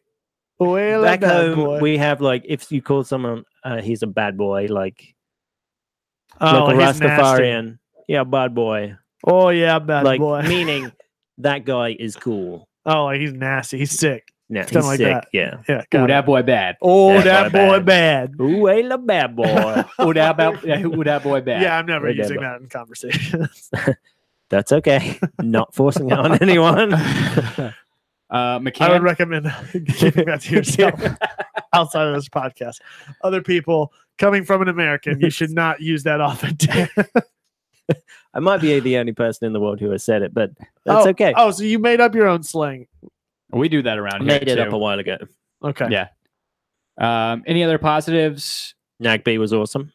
Speaker 3: Well,
Speaker 1: back
Speaker 3: bad
Speaker 1: home,
Speaker 3: boy.
Speaker 1: we have like if you call someone he's a bad boy, like
Speaker 3: Oh,
Speaker 1: a
Speaker 3: he's nasty.
Speaker 1: Rastafarian, yeah, bad boy,
Speaker 3: Oh yeah, bad
Speaker 1: like
Speaker 3: boy.
Speaker 1: meaning that guy is cool.
Speaker 3: Oh, like he's nasty. He's sick.
Speaker 1: Yeah,
Speaker 3: Something
Speaker 1: he's
Speaker 3: like
Speaker 1: sick.
Speaker 3: that.
Speaker 1: Yeah.
Speaker 3: Yeah.
Speaker 2: Ooh,
Speaker 3: got
Speaker 2: that
Speaker 3: it.
Speaker 2: boy bad.
Speaker 3: Oh,
Speaker 1: That
Speaker 3: that
Speaker 1: boy
Speaker 3: boy bad.
Speaker 1: Ooh, la bad boy.
Speaker 2: Ooh, that boy bad.
Speaker 3: Yeah, I'm never
Speaker 1: Way
Speaker 3: using
Speaker 1: bad
Speaker 3: that in conversations.
Speaker 1: That's okay. Not forcing it on anyone.
Speaker 2: McCann.
Speaker 3: I would recommend keeping that to yourself outside of this podcast. Other people coming from an American, you should not use that often.
Speaker 1: I might be the only person in the world who has said it, but that's okay.
Speaker 3: Oh, so you made up your own slang.
Speaker 2: We do that around
Speaker 1: I
Speaker 2: here
Speaker 1: made it
Speaker 2: too.
Speaker 1: up a while ago.
Speaker 3: Okay.
Speaker 2: Yeah. Any other positives?
Speaker 1: Nagby was awesome.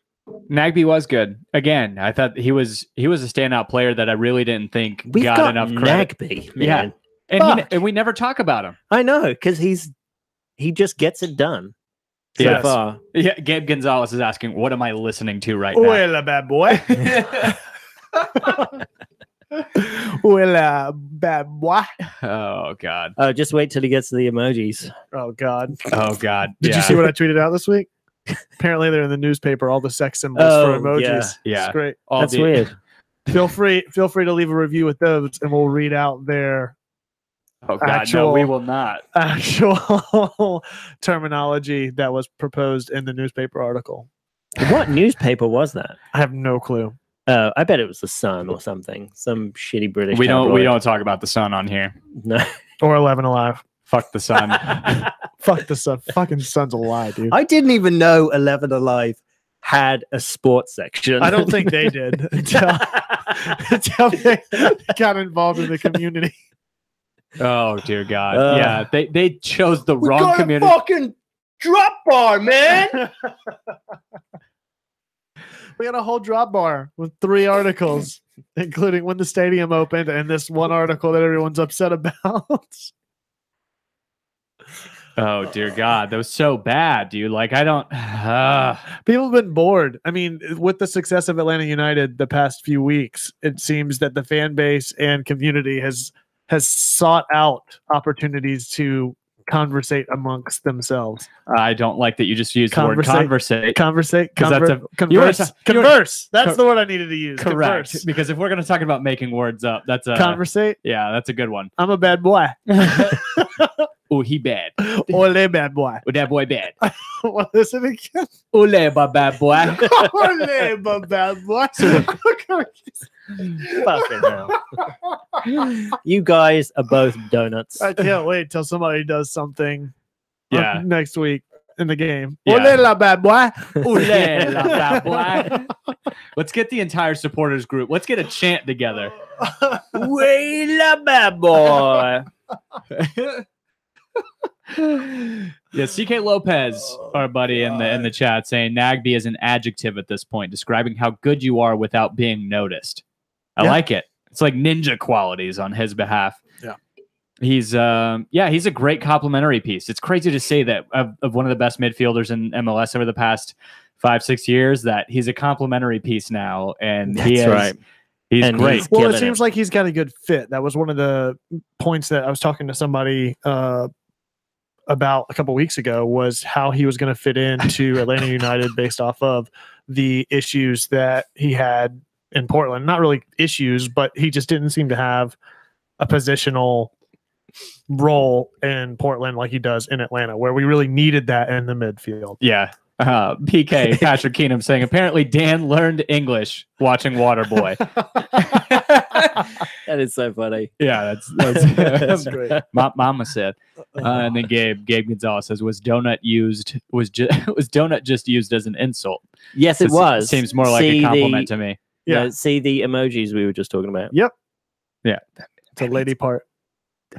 Speaker 2: Nagby was good. Again, I thought he was a standout player that I really didn't think
Speaker 1: We've
Speaker 2: got enough credit.
Speaker 1: Nagby,
Speaker 2: Yeah.
Speaker 1: man.
Speaker 2: And we never talk about him.
Speaker 1: I know, because he just gets it done so
Speaker 2: Yes.
Speaker 1: far.
Speaker 2: Yeah, Gabe Gonzalez is asking, what am I listening to right now?
Speaker 3: Well, bad boy. Well, bad boy.
Speaker 2: Oh God.
Speaker 1: Oh, just wait till he gets to the emojis.
Speaker 3: Oh God.
Speaker 2: Oh God.
Speaker 3: Did you see what I tweeted out this week? Apparently, they're in the newspaper. All the sex symbols for emojis.
Speaker 2: Yeah.
Speaker 3: It's great.
Speaker 1: That's weird.
Speaker 3: Feel free to leave a review with those, and we'll read out their
Speaker 2: Oh God, no, we will not.
Speaker 3: actual terminology that was proposed in the newspaper article.
Speaker 1: What newspaper was that?
Speaker 3: I have no clue.
Speaker 1: I bet it was the Sun or something. Some shitty British.
Speaker 2: We
Speaker 1: tabloid.
Speaker 2: don't talk about the Sun on here.
Speaker 1: No.
Speaker 3: Or 11 Alive.
Speaker 2: Fuck the Sun.
Speaker 3: Fuck the Sun. Fucking Sun's a lie, dude.
Speaker 1: I didn't even know 11 Alive had a sports section.
Speaker 3: I don't think they did until they got involved in the community.
Speaker 2: Oh dear God. Yeah, they chose the wrong
Speaker 1: got
Speaker 2: community.
Speaker 1: A fucking drop bar, man.
Speaker 3: We had a whole drop bar with 3 articles, including when the stadium opened and this one article that everyone's upset about.
Speaker 2: Oh dear God, that was so bad, dude. Like I don't.
Speaker 3: People have been bored. I mean, with the success of Atlanta United the past few weeks, it seems that the fan base and community has sought out opportunities to conversate amongst themselves.
Speaker 2: I don't like that you just used the word conversate.
Speaker 3: Converse. That's the word I needed to use.
Speaker 2: Correct.
Speaker 3: Converse.
Speaker 2: Because if we're going to talk about making words up, that's a
Speaker 3: Conversate.
Speaker 2: Yeah, that's a good one.
Speaker 3: I'm a bad boy.
Speaker 2: Oh, he bad.
Speaker 3: Ole, bad boy.
Speaker 2: Oh, that boy bad.
Speaker 3: What is it again?
Speaker 2: Ole, bad boy.
Speaker 3: Ole, bad boy.
Speaker 1: Fucking hell. You guys are both donuts.
Speaker 3: I can't wait till somebody does something next week in the game.
Speaker 2: Yeah.
Speaker 3: Ole, la bad boy.
Speaker 2: Ole, la bad boy. Let's get the entire supporters group. Let's get a chant together.
Speaker 1: Way la bad boy.
Speaker 2: Yeah, CK Lopez, our buddy in the chat, saying Nagby is an adjective at this point, describing how good you are without being noticed. I like it. It's like ninja qualities on his behalf.
Speaker 3: Yeah.
Speaker 2: He's a great complimentary piece. It's crazy to say that of one of the best midfielders in MLS over the past 5-6 years that he's a complimentary piece now, and he's great.
Speaker 3: Well, it seems like he's got a good fit. That was one of the points that I was talking to somebody about a couple weeks ago was how he was going to fit into Atlanta United based off of the issues that he had in Portland. Not really issues, but he just didn't seem to have a positional role in Portland like he does in Atlanta, where we really needed that in the midfield.
Speaker 2: Yeah. PK Patrick Keenum saying apparently Dan learned English watching Waterboy.
Speaker 1: That is so funny.
Speaker 2: Yeah, that's
Speaker 3: great.
Speaker 2: Mama said. And then Gabe Gonzalez says, was donut just used as an insult?
Speaker 1: Yes, it was.
Speaker 2: Seems more like a compliment to me.
Speaker 3: Yeah.
Speaker 1: See the emojis we were just talking about.
Speaker 3: Yep.
Speaker 2: Yeah.
Speaker 3: It's a lady part.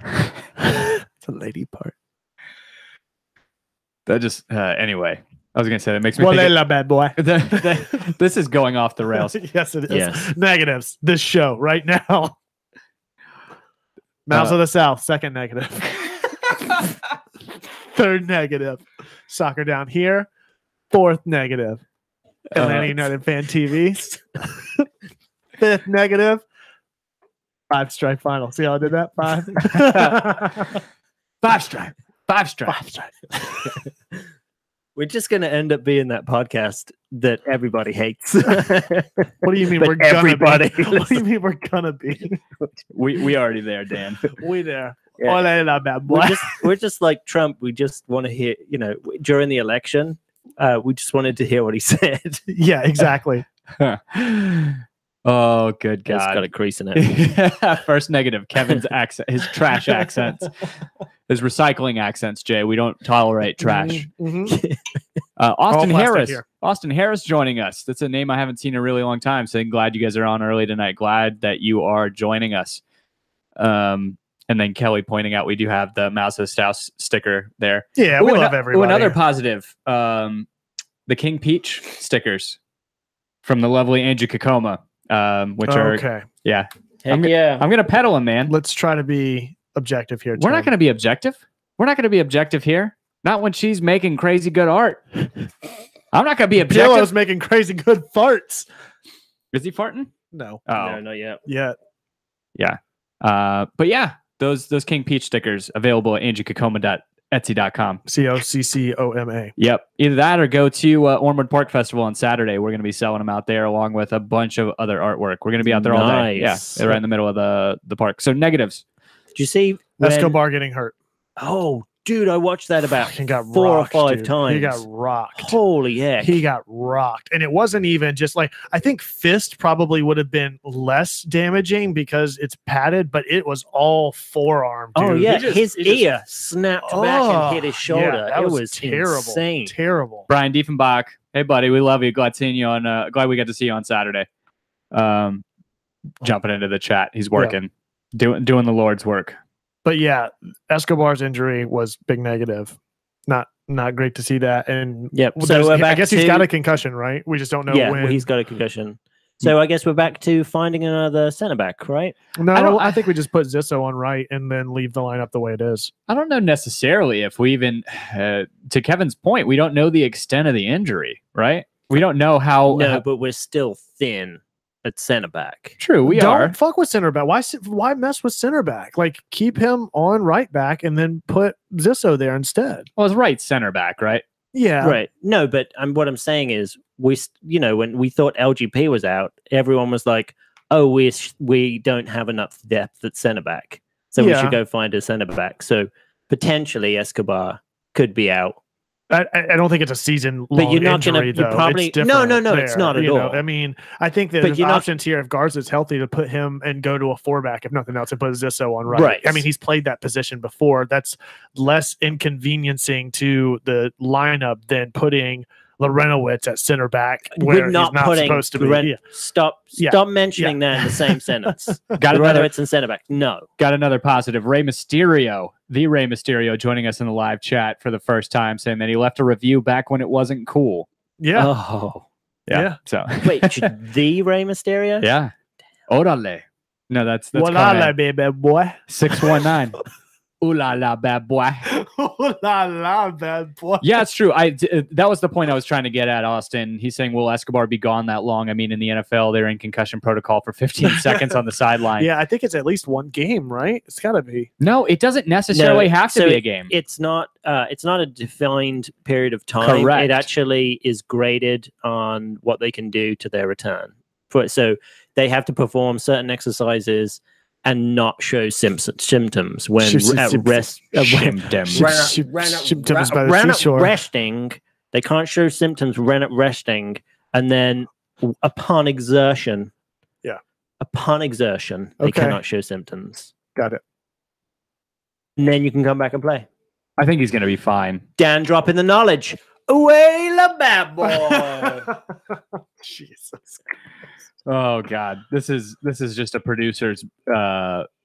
Speaker 1: It's a lady part.
Speaker 2: That just anyway. I was gonna say that makes me think
Speaker 3: bad boy.
Speaker 2: This is going off the rails.
Speaker 3: Yes, it is.
Speaker 1: Yes.
Speaker 3: Negatives. This show right now. Mouse of the South, second negative. Third negative. Soccer down here. Fourth negative. Atlanta United fan TV. Fifth negative. 5 strike final. See how I did that? 5.
Speaker 2: 5 strike. 5 strike.
Speaker 3: 5 strike.
Speaker 1: We're just going to end up being that podcast that everybody hates.
Speaker 3: What do you mean
Speaker 1: But
Speaker 3: we're gonna
Speaker 1: everybody
Speaker 3: be? What do you mean we're gonna be?
Speaker 2: We already there, Dan.
Speaker 3: We there.
Speaker 1: Yeah.
Speaker 3: Ole, bad boy.
Speaker 1: We're just like Trump. We just want to hear, during the election, we just wanted to hear what he said.
Speaker 3: Yeah, exactly.
Speaker 2: Oh, good God.
Speaker 1: It's got a crease in it.
Speaker 2: First negative, Kevin's accent, his trash accents, his recycling accents, Jay. We don't tolerate trash.
Speaker 3: Mm-hmm.
Speaker 2: Austin Harris joining us. That's a name I haven't seen in a really long time. So I'm glad you guys are on early tonight. Glad that you are joining us. And then Kelly pointing out we do have the Mouse of the South sticker there.
Speaker 3: Yeah, we love everybody.
Speaker 2: Another positive, the King Peach stickers from the lovely Angie Kakoma. Which are
Speaker 3: okay.
Speaker 2: Yeah.
Speaker 1: I'm
Speaker 2: gonna pedal him, man.
Speaker 3: Let's try to be objective here.
Speaker 2: We're not gonna be objective. We're not gonna be objective here. Not when she's making crazy good art. I'm not gonna be objective.
Speaker 3: Pillo's making crazy good farts.
Speaker 2: Is he farting?
Speaker 3: No.
Speaker 2: Oh,
Speaker 1: No, not yet.
Speaker 3: Yeah.
Speaker 2: Yeah. But yeah, those King Peach stickers available at angiekakoma.etsy.com.
Speaker 3: COCCOMA.
Speaker 2: Yep. Either that or go to Ormwood Park Festival on Saturday. We're going to be selling them out there along with a bunch of other artwork. We're going to be out there all day. Yeah. They're right in the middle of the park. So negatives.
Speaker 1: Did you see
Speaker 3: Escobar getting hurt?
Speaker 1: Oh, dude, I watched that about
Speaker 3: He got
Speaker 1: 4
Speaker 3: rocked,
Speaker 1: or 5
Speaker 3: dude.
Speaker 1: times.
Speaker 3: He got rocked.
Speaker 1: Holy heck.
Speaker 3: He got rocked. And it wasn't even just like, I think fist probably would have been less damaging because it's padded, but it was all forearm, dude.
Speaker 1: Oh, yeah. His ear snapped back and hit his shoulder.
Speaker 3: Yeah,
Speaker 1: it was
Speaker 3: terrible.
Speaker 1: insane.
Speaker 3: Terrible.
Speaker 2: Brian Diefenbach. Hey, buddy. We love you. Glad seeing you on. Glad we got to see you on Saturday. Jumping into the chat. He's working, doing the Lord's work.
Speaker 3: But yeah, Escobar's injury was big negative. Not great to see that. And
Speaker 1: yep. So
Speaker 3: I guess he's got a concussion, right? We just don't know when.
Speaker 1: Well, he's got a concussion. So I guess we're back to finding another center back, right?
Speaker 3: No, I think we just put Zissou on right and then leave the lineup the way it is.
Speaker 2: I don't know necessarily if we even, to Kevin's point, we don't know the extent of the injury, right? We don't know how.
Speaker 1: No, but we're still thin at center back.
Speaker 2: True, we are.
Speaker 3: Don't fuck with center back. Why mess with center back? Like, keep him on right back and then put Zissou there instead.
Speaker 2: Well, it's right center back, right?
Speaker 3: Yeah.
Speaker 1: Right. No, but what I'm saying is when we thought LGP was out, everyone was like, oh, we don't have enough depth at center back. So we should go find a center back. So potentially Escobar could be out.
Speaker 3: I don't think it's a season long
Speaker 1: but you're not
Speaker 3: injury,
Speaker 1: gonna,
Speaker 3: though.
Speaker 1: probably,
Speaker 3: it's
Speaker 1: no,
Speaker 3: there,
Speaker 1: it's not at all.
Speaker 3: I mean, I think that there's options here if Garza's healthy to put him and go to a 4-back, if nothing else, and put Zissou on right. I mean, he's played that position before. That's less inconveniencing to the lineup than putting Lorenowitz at center back where he's not supposed to be.
Speaker 1: Stop mentioning that in the same sentence.
Speaker 2: Got
Speaker 1: Lorenowitz and center back. No.
Speaker 2: Got another positive. Rey Mysterio, the Rey Mysterio, joining us in the live chat for the first time, saying that he left a review back when it wasn't cool.
Speaker 3: Yeah.
Speaker 1: Oh.
Speaker 2: Yeah. So
Speaker 1: wait, the Rey Mysterio?
Speaker 2: Yeah. Orale. No, that's
Speaker 3: Orale, baby boy.
Speaker 2: 619. Ooh la la, bad boy.
Speaker 3: Ooh la la, bad boy.
Speaker 2: Yeah, it's true. That was the point I was trying to get at, Austin. He's saying, will Escobar be gone that long? I mean, in the NFL, they're in concussion protocol for 15 seconds on the sideline.
Speaker 3: Yeah, I think it's at least one game, right? It's got to be.
Speaker 2: No, it doesn't necessarily have to be a game.
Speaker 1: It's not a defined period of time.
Speaker 2: Correct.
Speaker 1: It actually is graded on what they can do to their return. So they have to perform certain exercises and not show symptoms when resting. They can't show symptoms when at resting, and then upon exertion, they cannot show symptoms.
Speaker 3: Got it.
Speaker 1: And then you can come back and play.
Speaker 2: I think he's going to be fine.
Speaker 1: Dan dropping the knowledge. Away, la bad boy.
Speaker 3: Jesus Christ.
Speaker 2: Oh God, this is just a producer's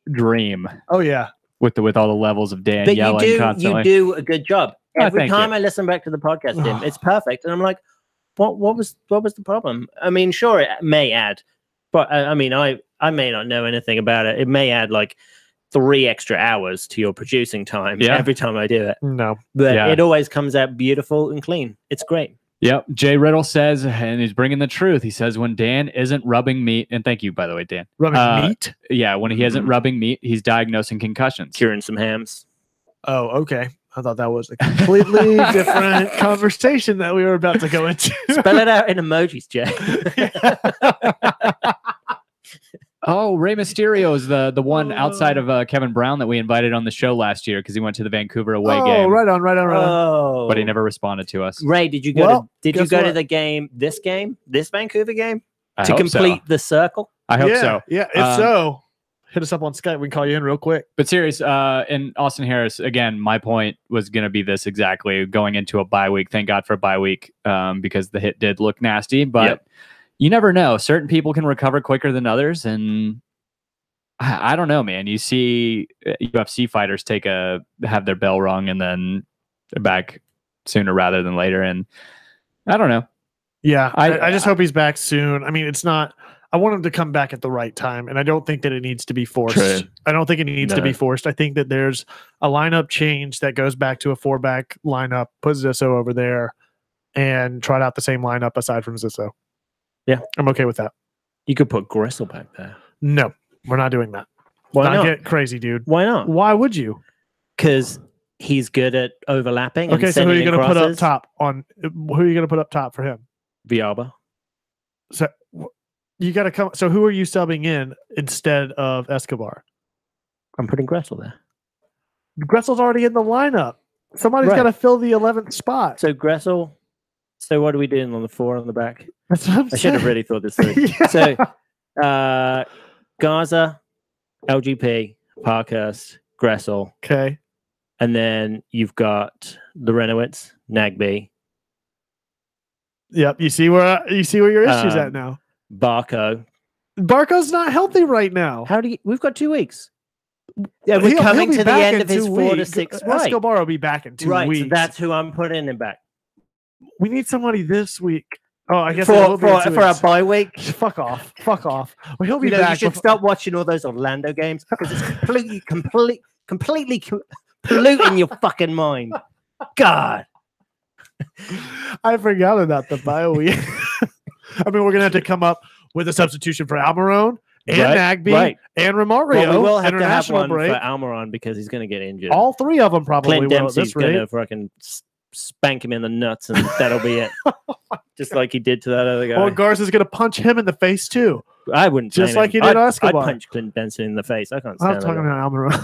Speaker 2: dream.
Speaker 3: Oh yeah,
Speaker 2: with all the levels of Dan yelling constantly.
Speaker 1: You do a good job. Every time I listen back to the podcast, Tim, it's perfect, and I'm like, what was the problem? I mean, sure, it may add, but I mean, I may not know anything about it. It may add like 3 extra hours to your producing time every time I do it.
Speaker 3: No,
Speaker 1: but it always comes out beautiful and clean. It's great.
Speaker 2: Yep. Jay Riddle says, and he's bringing the truth. He says, when Dan isn't rubbing meat, and thank you, by the way, Dan.
Speaker 3: Rubbing meat?
Speaker 2: Yeah, when he isn't rubbing meat, he's diagnosing concussions.
Speaker 1: Curing some hams.
Speaker 3: Oh, okay. I thought that was a completely different conversation that we were about to go into.
Speaker 1: Spell it out in emojis, Jay.
Speaker 2: Oh, Rey Mysterio is the one outside of Kevin Brown that we invited on the show last year because he went to the Vancouver away game.
Speaker 3: Oh, right on.
Speaker 1: Oh,
Speaker 2: but he never responded to us.
Speaker 1: Ray, did you go to the game, this Vancouver game, to complete the circle?
Speaker 2: I hope so.
Speaker 3: Yeah, if so, hit us up on Skype. We can call you in real quick.
Speaker 2: But serious, and Austin Harris, again, my point was going to be this exactly, going into a bye week. Thank God for a bye week because the hit did look nasty, but you never know. Certain people can recover quicker than others, and I don't know, man. You see UFC fighters have their bell rung, and then they're back sooner rather than later, and I don't know.
Speaker 3: Yeah, I just hope he's back soon. I mean, it's not. I want him to come back at the right time, and I don't think that it needs to be forced.
Speaker 2: True.
Speaker 3: I don't think it needs to be forced. I think that there's a lineup change that goes back to a 4-back lineup, put Zizzo over there, and trot out the same lineup aside from Zizzo.
Speaker 1: Yeah,
Speaker 3: I'm okay with that.
Speaker 1: You could put Gressel back there.
Speaker 3: No, we're not doing that.
Speaker 1: Why not?
Speaker 3: Get crazy, dude.
Speaker 1: Why not?
Speaker 3: Why would you?
Speaker 1: Because he's good at overlapping.
Speaker 3: Okay, so who are you going to put up top on? Who are you going to put up top for him?
Speaker 1: Villalba.
Speaker 3: So you got to come. So who are you subbing in instead of Escobar?
Speaker 1: I'm putting Gressel there.
Speaker 3: Gressel's already in the lineup. Somebody's got to fill the 11th spot.
Speaker 1: So Gressel. So what are we doing on the 4 on the back?
Speaker 3: That's what I'm saying.
Speaker 1: I should have really thought this through. So Garza, LGP, Parkhurst, Gressel.
Speaker 3: Okay.
Speaker 1: And then you've got the Renowitz, Nagby.
Speaker 3: Yep. You see where your issue's at now.
Speaker 1: Barco.
Speaker 3: Barco's not healthy right now.
Speaker 1: We've got 2 weeks. Yeah, we're coming to the end of his 4 to 6. Right.
Speaker 3: Escobar will be back in 2 weeks.
Speaker 1: So that's who I'm putting him back.
Speaker 3: We need somebody this week. Oh, I guess
Speaker 1: for a bye week.
Speaker 3: Fuck off. Well, he'll be
Speaker 1: back.
Speaker 3: You
Speaker 1: should stop watching all those Orlando games because it's completely polluting your fucking mind. God,
Speaker 3: I forgot about the bye week. I mean, we're gonna have to come up with a substitution for Almiron and Nagby and Romario.
Speaker 1: Well, we will have to have one break for Almiron because he's gonna get injured.
Speaker 3: All 3 of them probably
Speaker 1: Clint
Speaker 3: will.
Speaker 1: Dempsey's gonna fucking spank him in the nuts, and that'll be it. Just like he did to that other guy.
Speaker 3: Or Garza's going to punch him in the face too.
Speaker 1: I wouldn't.
Speaker 3: Just like he did Escobar.
Speaker 1: I'd punch Clint Benson in the face. I can't stand
Speaker 3: I'm talking about Almiron.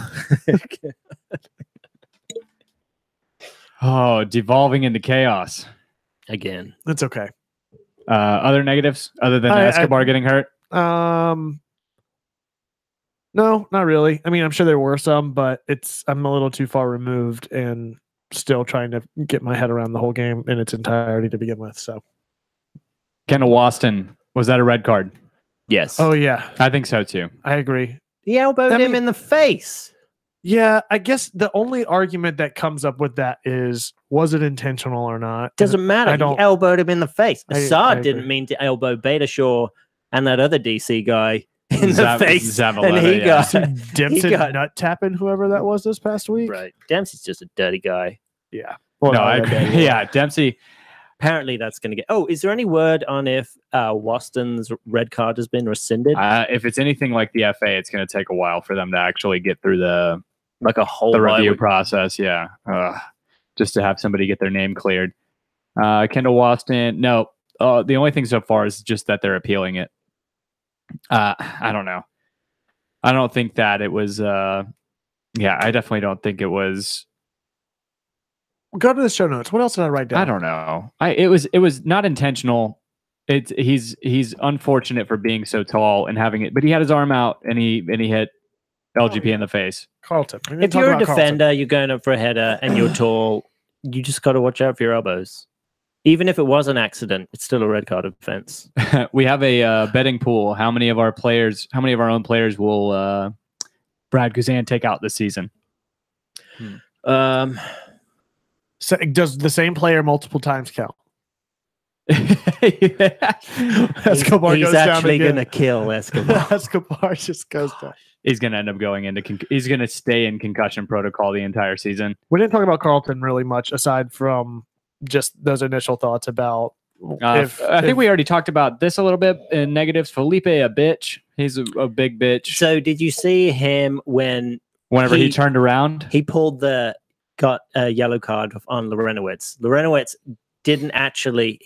Speaker 2: Oh, devolving into chaos
Speaker 1: again.
Speaker 3: That's okay.
Speaker 2: Other negatives other than Escobar getting hurt?
Speaker 3: No, not really. I mean, I'm sure there were some, but I'm a little too far removed and still trying to get my head around the whole game in its entirety to begin with. So,
Speaker 2: Kendall Waston, was that a red card?
Speaker 1: Yes.
Speaker 3: Oh yeah,
Speaker 2: I think so too.
Speaker 3: I agree.
Speaker 1: He elbowed him in the face.
Speaker 3: Yeah, I guess the only argument that comes up with that is, was it intentional or not?
Speaker 1: Doesn't matter. He elbowed him in the face. Assad didn't mean to elbow Beta Shaw and that other DC guy in the face, and he got
Speaker 3: Dempsey nut tapping whoever that was this past week.
Speaker 1: Right, Dempsey's just a dirty guy.
Speaker 3: Yeah.
Speaker 2: Well, no, I agree. Yeah, Dempsey.
Speaker 1: Apparently, that's going to get. Oh, is there any word on if Waston's red card has been rescinded?
Speaker 2: If it's anything like the FA, it's going to take a while for them to actually get through the
Speaker 1: whole
Speaker 2: review process. Yeah, just to have somebody get their name cleared. Kendall Waston. No, the only thing so far is just that they're appealing it. I don't know. I don't think that it was. I definitely don't think it was.
Speaker 3: Go to the show notes. What else did I write down?
Speaker 2: I don't know. It was not intentional. He's unfortunate for being so tall and having it, but he had his arm out and he hit LGP in the face.
Speaker 3: Carlton.
Speaker 1: If you're a defender, you're going up for a header and you're tall, you just got to watch out for your elbows. Even if it was an accident, it's still a red card offense.
Speaker 2: We have a betting pool. How many of our own players will Brad Guzan take out this season?
Speaker 3: So does the same player multiple times count?
Speaker 1: Escobar he's actually going to kill Escobar.
Speaker 3: Escobar just goes down.
Speaker 2: He's going to end up going into. He's going to stay in concussion protocol the entire season.
Speaker 3: We didn't talk about Carlton really much, aside from just those initial thoughts about.
Speaker 2: I think we already talked about this a little bit in negatives. Felipe, a bitch. He's a big bitch.
Speaker 1: So did you see him
Speaker 2: whenever he turned around?
Speaker 1: He got a yellow card on Lorenowitz. Lorenowitz didn't actually.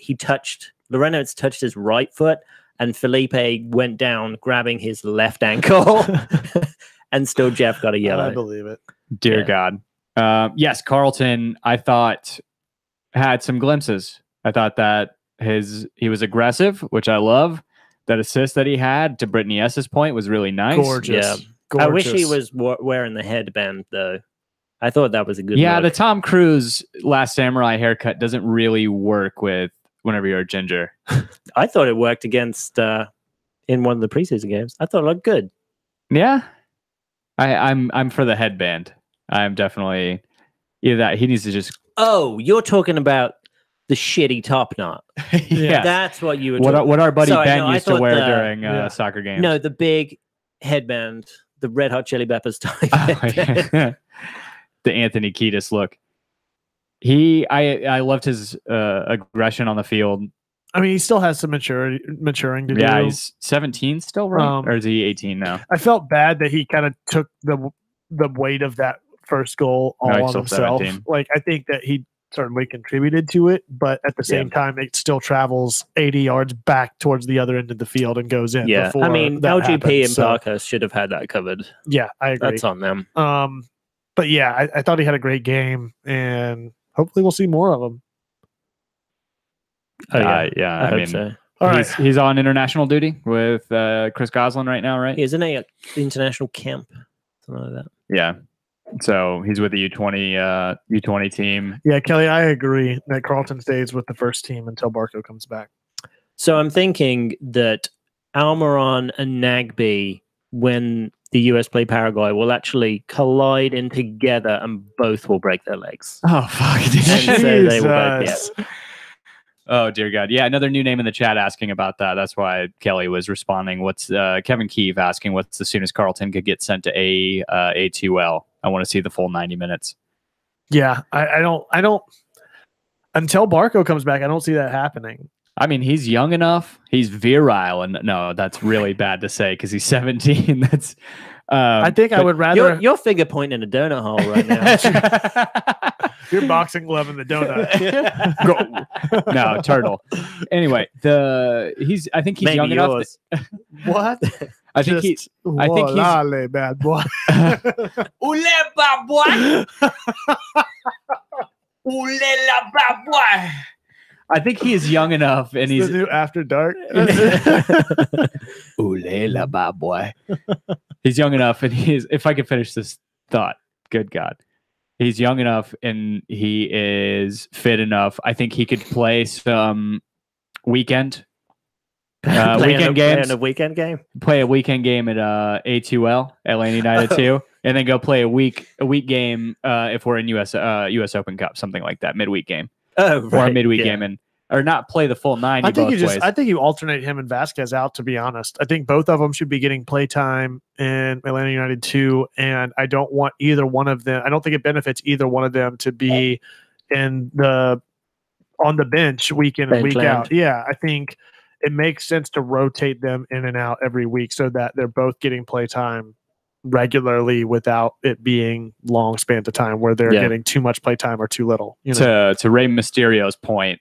Speaker 1: Lorenowitz touched his right foot, and Felipe went down grabbing his left ankle, and still Jeff got a yellow.
Speaker 3: I believe it.
Speaker 2: Dear God. Yes, Carlton, I thought had some glimpses. I thought that he was aggressive, which I love. That assist that he had to Brittany S.'s point was really nice.
Speaker 3: Gorgeous.
Speaker 1: Yeah.
Speaker 3: Gorgeous.
Speaker 1: I wish he was wearing the headband though. I thought that was a good
Speaker 2: look. The
Speaker 1: Tom
Speaker 2: Tom Cruise Last Samurai haircut doesn't really work with whenever you're a ginger.
Speaker 1: I thought it worked against in one of the preseason games. I thought it looked good.
Speaker 2: Yeah. I'm for the headband. I'm definitely either that. He needs to just.
Speaker 1: Oh, you're talking about the shitty top knot.
Speaker 2: Yeah,
Speaker 1: that's what you were.
Speaker 2: What our buddy Ben used to wear during soccer games.
Speaker 1: No, the big headband, the Red Hot Chili Peppers type.
Speaker 2: The Anthony Kiedis look. I loved his aggression on the field.
Speaker 3: I mean, he still has some maturing to do.
Speaker 2: Yeah, he's 17 still, right? Or is he 18 now?
Speaker 3: I felt bad that he kind of took the weight of that first goal all on himself.
Speaker 2: 17.
Speaker 3: Like, I think that he certainly contributed to it, but at the same time, it still travels 80 yards back towards the other end of the field and goes in.
Speaker 1: Yeah, I mean, LGP and Parkhurst should have had that covered.
Speaker 3: Yeah, I agree.
Speaker 1: That's on them.
Speaker 3: But yeah, I thought he had a great game, and hopefully we'll see more of him.
Speaker 1: Oh,
Speaker 2: yeah. I mean,
Speaker 1: so.
Speaker 2: He's on international duty with Chris Goslin right now, right?
Speaker 1: He's in a international camp, something like that.
Speaker 2: Yeah. So he's with the U20 team.
Speaker 3: Yeah, Kelly, I agree that Carlton stays with the first team until Barco comes back.
Speaker 1: So I'm thinking that Almiron and Nagby, when the US play Paraguay, will actually collide in together and both will break their legs.
Speaker 2: Oh, fuck.
Speaker 1: So they will both,
Speaker 2: Oh, dear God. Yeah, another new name in the chat asking about that. That's why Kelly was responding. What's Kevin Keeve asking what's the soonest Carlton could get sent to A2L? I want to see the full 90 minutes.
Speaker 3: Yeah, I don't until Barco comes back, I don't see that happening.
Speaker 2: I mean, he's young enough. He's virile, and no, that's really bad to say because he's 17. That's.
Speaker 3: I think I would rather
Speaker 1: your finger pointing in a donut hole right now.
Speaker 3: Your boxing glove in the donut.
Speaker 2: Go. No, turtle. Anyway, I think he's
Speaker 1: maybe
Speaker 2: young
Speaker 1: yours.
Speaker 3: Enough. What?
Speaker 2: I think he's
Speaker 3: bad boy.
Speaker 2: Ule bad boy. Ule la bad boy. I think he is young enough, and he's
Speaker 3: the new After Dark.
Speaker 2: Ule la bad boy. He's young enough, and if I could finish this thought, good God. He's young enough and he is fit enough. I think he could play some weekend games.
Speaker 1: Play a weekend game.
Speaker 2: Play a weekend game at A2L, Atlanta United 2, and then go play a week game if we're in US Open Cup, something like that, midweek game.
Speaker 1: Oh, right.
Speaker 2: Or a midweek game, and or not play the full 90 both ways.
Speaker 3: I think you alternate him and Vasquez out, to be honest. I think both of them should be getting play time in Atlanta United too, and I don't want either one of them. I don't think it benefits either one of them to be on the bench week in and week out. Yeah, I think it makes sense to rotate them in and out every week so that they're both getting play time regularly without it being long spans of time where they're getting too much play time or too little.
Speaker 2: To Rey Mysterio's point,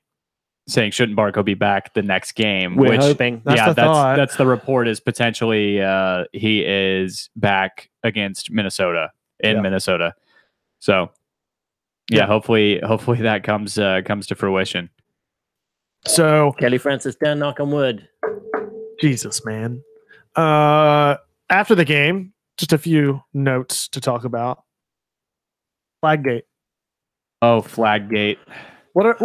Speaker 2: saying shouldn't Barco be back the next game?
Speaker 1: We're hoping.
Speaker 2: That's the report, is potentially he is back against Minnesota in Minnesota. So hopefully that comes to fruition.
Speaker 3: So
Speaker 1: Kelly Francis down, knock on wood.
Speaker 3: Jesus, man. After the game, just a few notes to talk about. Flaggate.
Speaker 2: Oh, Flaggate.
Speaker 3: What?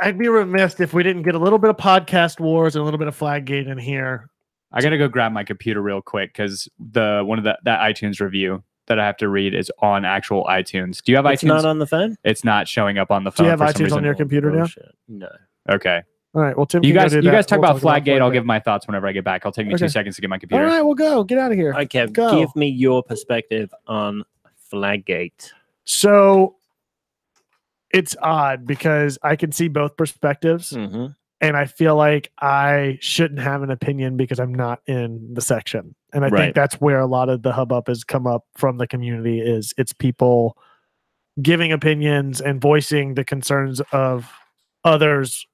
Speaker 3: I'd be remiss if we didn't get a little bit of podcast wars and a little bit of Flaggate in here.
Speaker 2: I gotta go grab my computer real quick because that iTunes review that I have to read is on actual iTunes. Do you have iTunes? It's
Speaker 1: not on the phone?
Speaker 2: It's not showing up on the phone.
Speaker 3: Do you have iTunes on your computer now?
Speaker 1: No.
Speaker 2: Okay.
Speaker 3: All right. Well, Tim,
Speaker 2: you guys talk about Flaggate. I'll give my thoughts whenever I get back. I'll take me 2 seconds to get my computer.
Speaker 3: All right, we'll go. Get out of here.
Speaker 1: Okay, give me your perspective on Flaggate.
Speaker 3: So it's odd because I can see both perspectives, and I feel like I shouldn't have an opinion because I'm not in the section. And I think that's where a lot of the hubbub has come up from the community. It's people giving opinions and voicing the concerns of others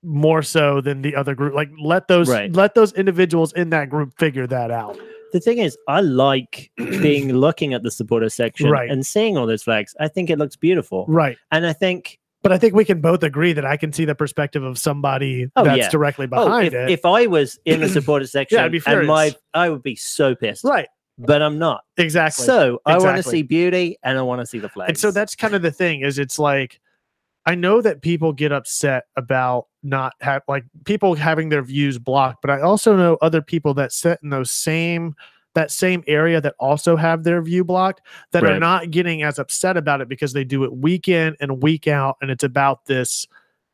Speaker 3: more so than the other group. Like let those individuals in that group figure that out.
Speaker 1: The thing is, I like looking at the supporter section and seeing all those flags. I think it looks beautiful.
Speaker 3: Right.
Speaker 1: And I think
Speaker 3: we can both agree that I can see the perspective of somebody that's directly behind it.
Speaker 1: If I was in the supporter section,
Speaker 3: I'd be furious.
Speaker 1: I would be so pissed.
Speaker 3: Right.
Speaker 1: But I'm not.
Speaker 3: Exactly.
Speaker 1: So I want to see beauty and I want to see the flags.
Speaker 3: And so that's kind of the thing is it's like, I know that people get upset about people having their views blocked, but I also know other people that sit in that same area that also have their view blocked that are not getting as upset about it because they do it week in and week out, and it's about this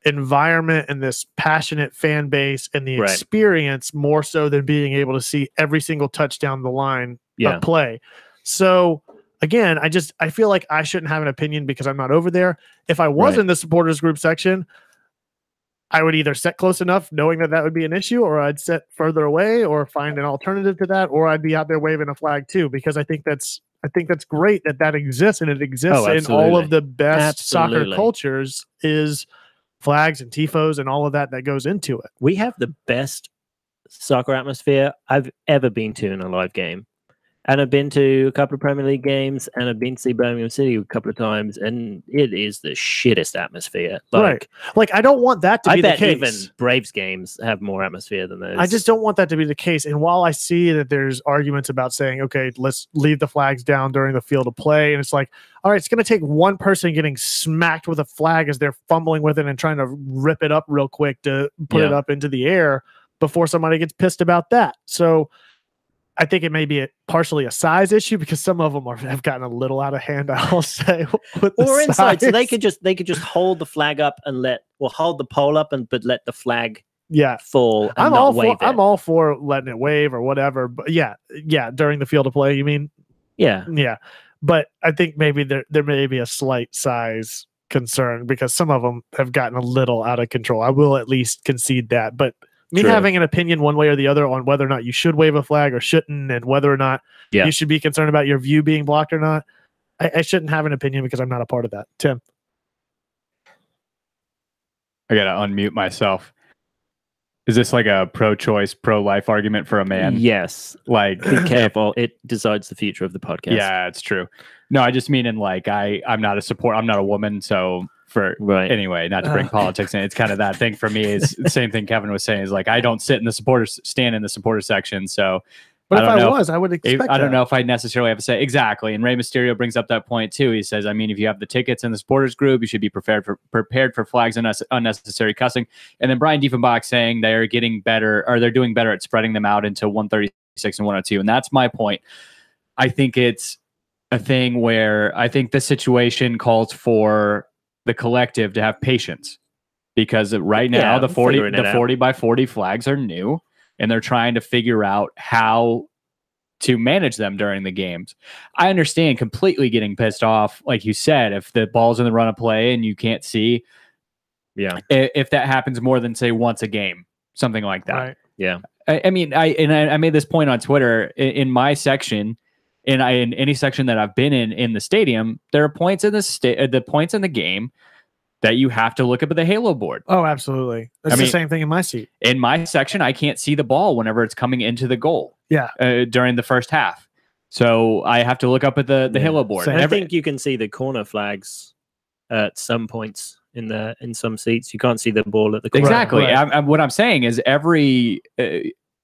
Speaker 3: environment and this passionate fan base and the experience more so than being able to see every single touchdown the line of play. So again, I feel like I shouldn't have an opinion because I'm not over there. If I was in the supporters group section, I would either sit close enough knowing that would be an issue, or I'd sit further away or find an alternative to that, or I'd be out there waving a flag too, because I think that's great that exists, and it exists in all of the best soccer cultures is flags and tifos and all of that goes into it.
Speaker 1: We have the best soccer atmosphere I've ever been to in a live game. And I've been to a couple of Premier League games, and I've been to see Birmingham City a couple of times, and it is the shittest atmosphere.
Speaker 3: Like I don't want that to be the case. I bet
Speaker 1: even Braves games have more atmosphere than those.
Speaker 3: I just don't want that to be the case. And while I see that there's arguments about saying, okay, let's leave the flags down during the field of play, and it's like, all right, it's going to take one person getting smacked with a flag as they're fumbling with it and trying to rip it up real quick to put it up into the air before somebody gets pissed about that. So I think it may be partially a size issue because some of them have gotten a little out of hand, I'll say.
Speaker 1: Or inside, so they could just hold the flag up and hold the pole up but let the flag fall. And
Speaker 3: I'm all for letting it wave or whatever. But during the field of play, you mean? Yeah. But I think maybe there may be a slight size concern because some of them have gotten a little out of control. I will at least concede that, but having an opinion one way or the other on whether or not you should wave a flag or shouldn't, and whether or not you should be concerned about your view being blocked or not, I shouldn't have an opinion because I'm not a part of that. Tim.
Speaker 2: I got to unmute myself. Is this like a pro-choice, pro-life argument for a man?
Speaker 1: Yes.
Speaker 2: Like,
Speaker 1: be careful. It decides the future of the podcast.
Speaker 2: Yeah, it's true. No, I just mean in like, I'm not a woman, so anyway, not to bring politics in, it's kind of that thing for me. Is the same thing Kevin was saying, is like I don't stand in the supporter section, so
Speaker 3: but I would expect
Speaker 2: I don't know if I necessarily have to say exactly. And Rey Mysterio brings up that point too. He says, I mean, if you have the tickets in the supporters group, you should be prepared for flags and unnecessary cussing. And then Brian Diefenbach saying they're getting better, or they're doing better at spreading them out into 136 and 102. And that's my point. I think it's a thing where I think the situation calls for the collective to have patience. because right now the 40 by 40 flags are new, and they're trying to figure out how to manage them during the games. I understand completely getting pissed off, like you said, if the ball's in the run of play and you can't see.
Speaker 1: Yeah.
Speaker 2: If that happens more than, say, once a game, something like that.
Speaker 3: Right.
Speaker 2: Yeah. I mean, I made this point on Twitter in my section, in any section that I've been in the stadium, there are points in the points in the game that you have to look up at the Halo board.
Speaker 3: Oh, absolutely. That's the same thing in my seat.
Speaker 2: In my section, I can't see the ball whenever it's coming into the goal.
Speaker 3: Yeah.
Speaker 2: During the first half. So I have to look up at the Halo board.
Speaker 1: I think you can see the corner flags at some points in some seats. You can't see the ball at the corner.
Speaker 2: Exactly. Right. What I'm saying is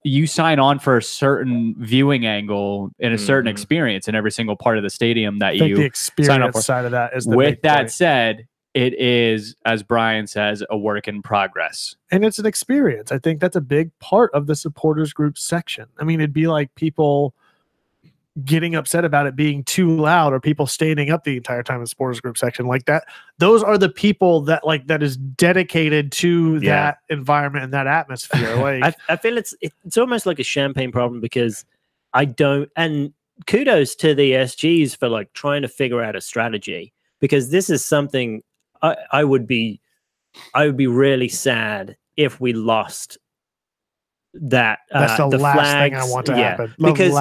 Speaker 2: you sign on for a certain viewing angle and a certain experience in every single part of the stadium that you
Speaker 3: the experience sign up for. Side of that is the
Speaker 2: with that point. Said, it is, as Brian says, a work in progress.
Speaker 3: And it's an experience. I think that's a big part of the supporters group section. I mean, it'd be like people getting upset about it being too loud or people standing up the entire time in the supporters group section like that. Those are the people that that is dedicated to that environment and that atmosphere. Like
Speaker 1: I feel it's almost like a champagne problem because and kudos to the SGs for like trying to figure out a strategy, because this is something I would be really sad if we lost that.
Speaker 3: That's the last
Speaker 1: flags,
Speaker 3: thing I want to happen.
Speaker 1: Because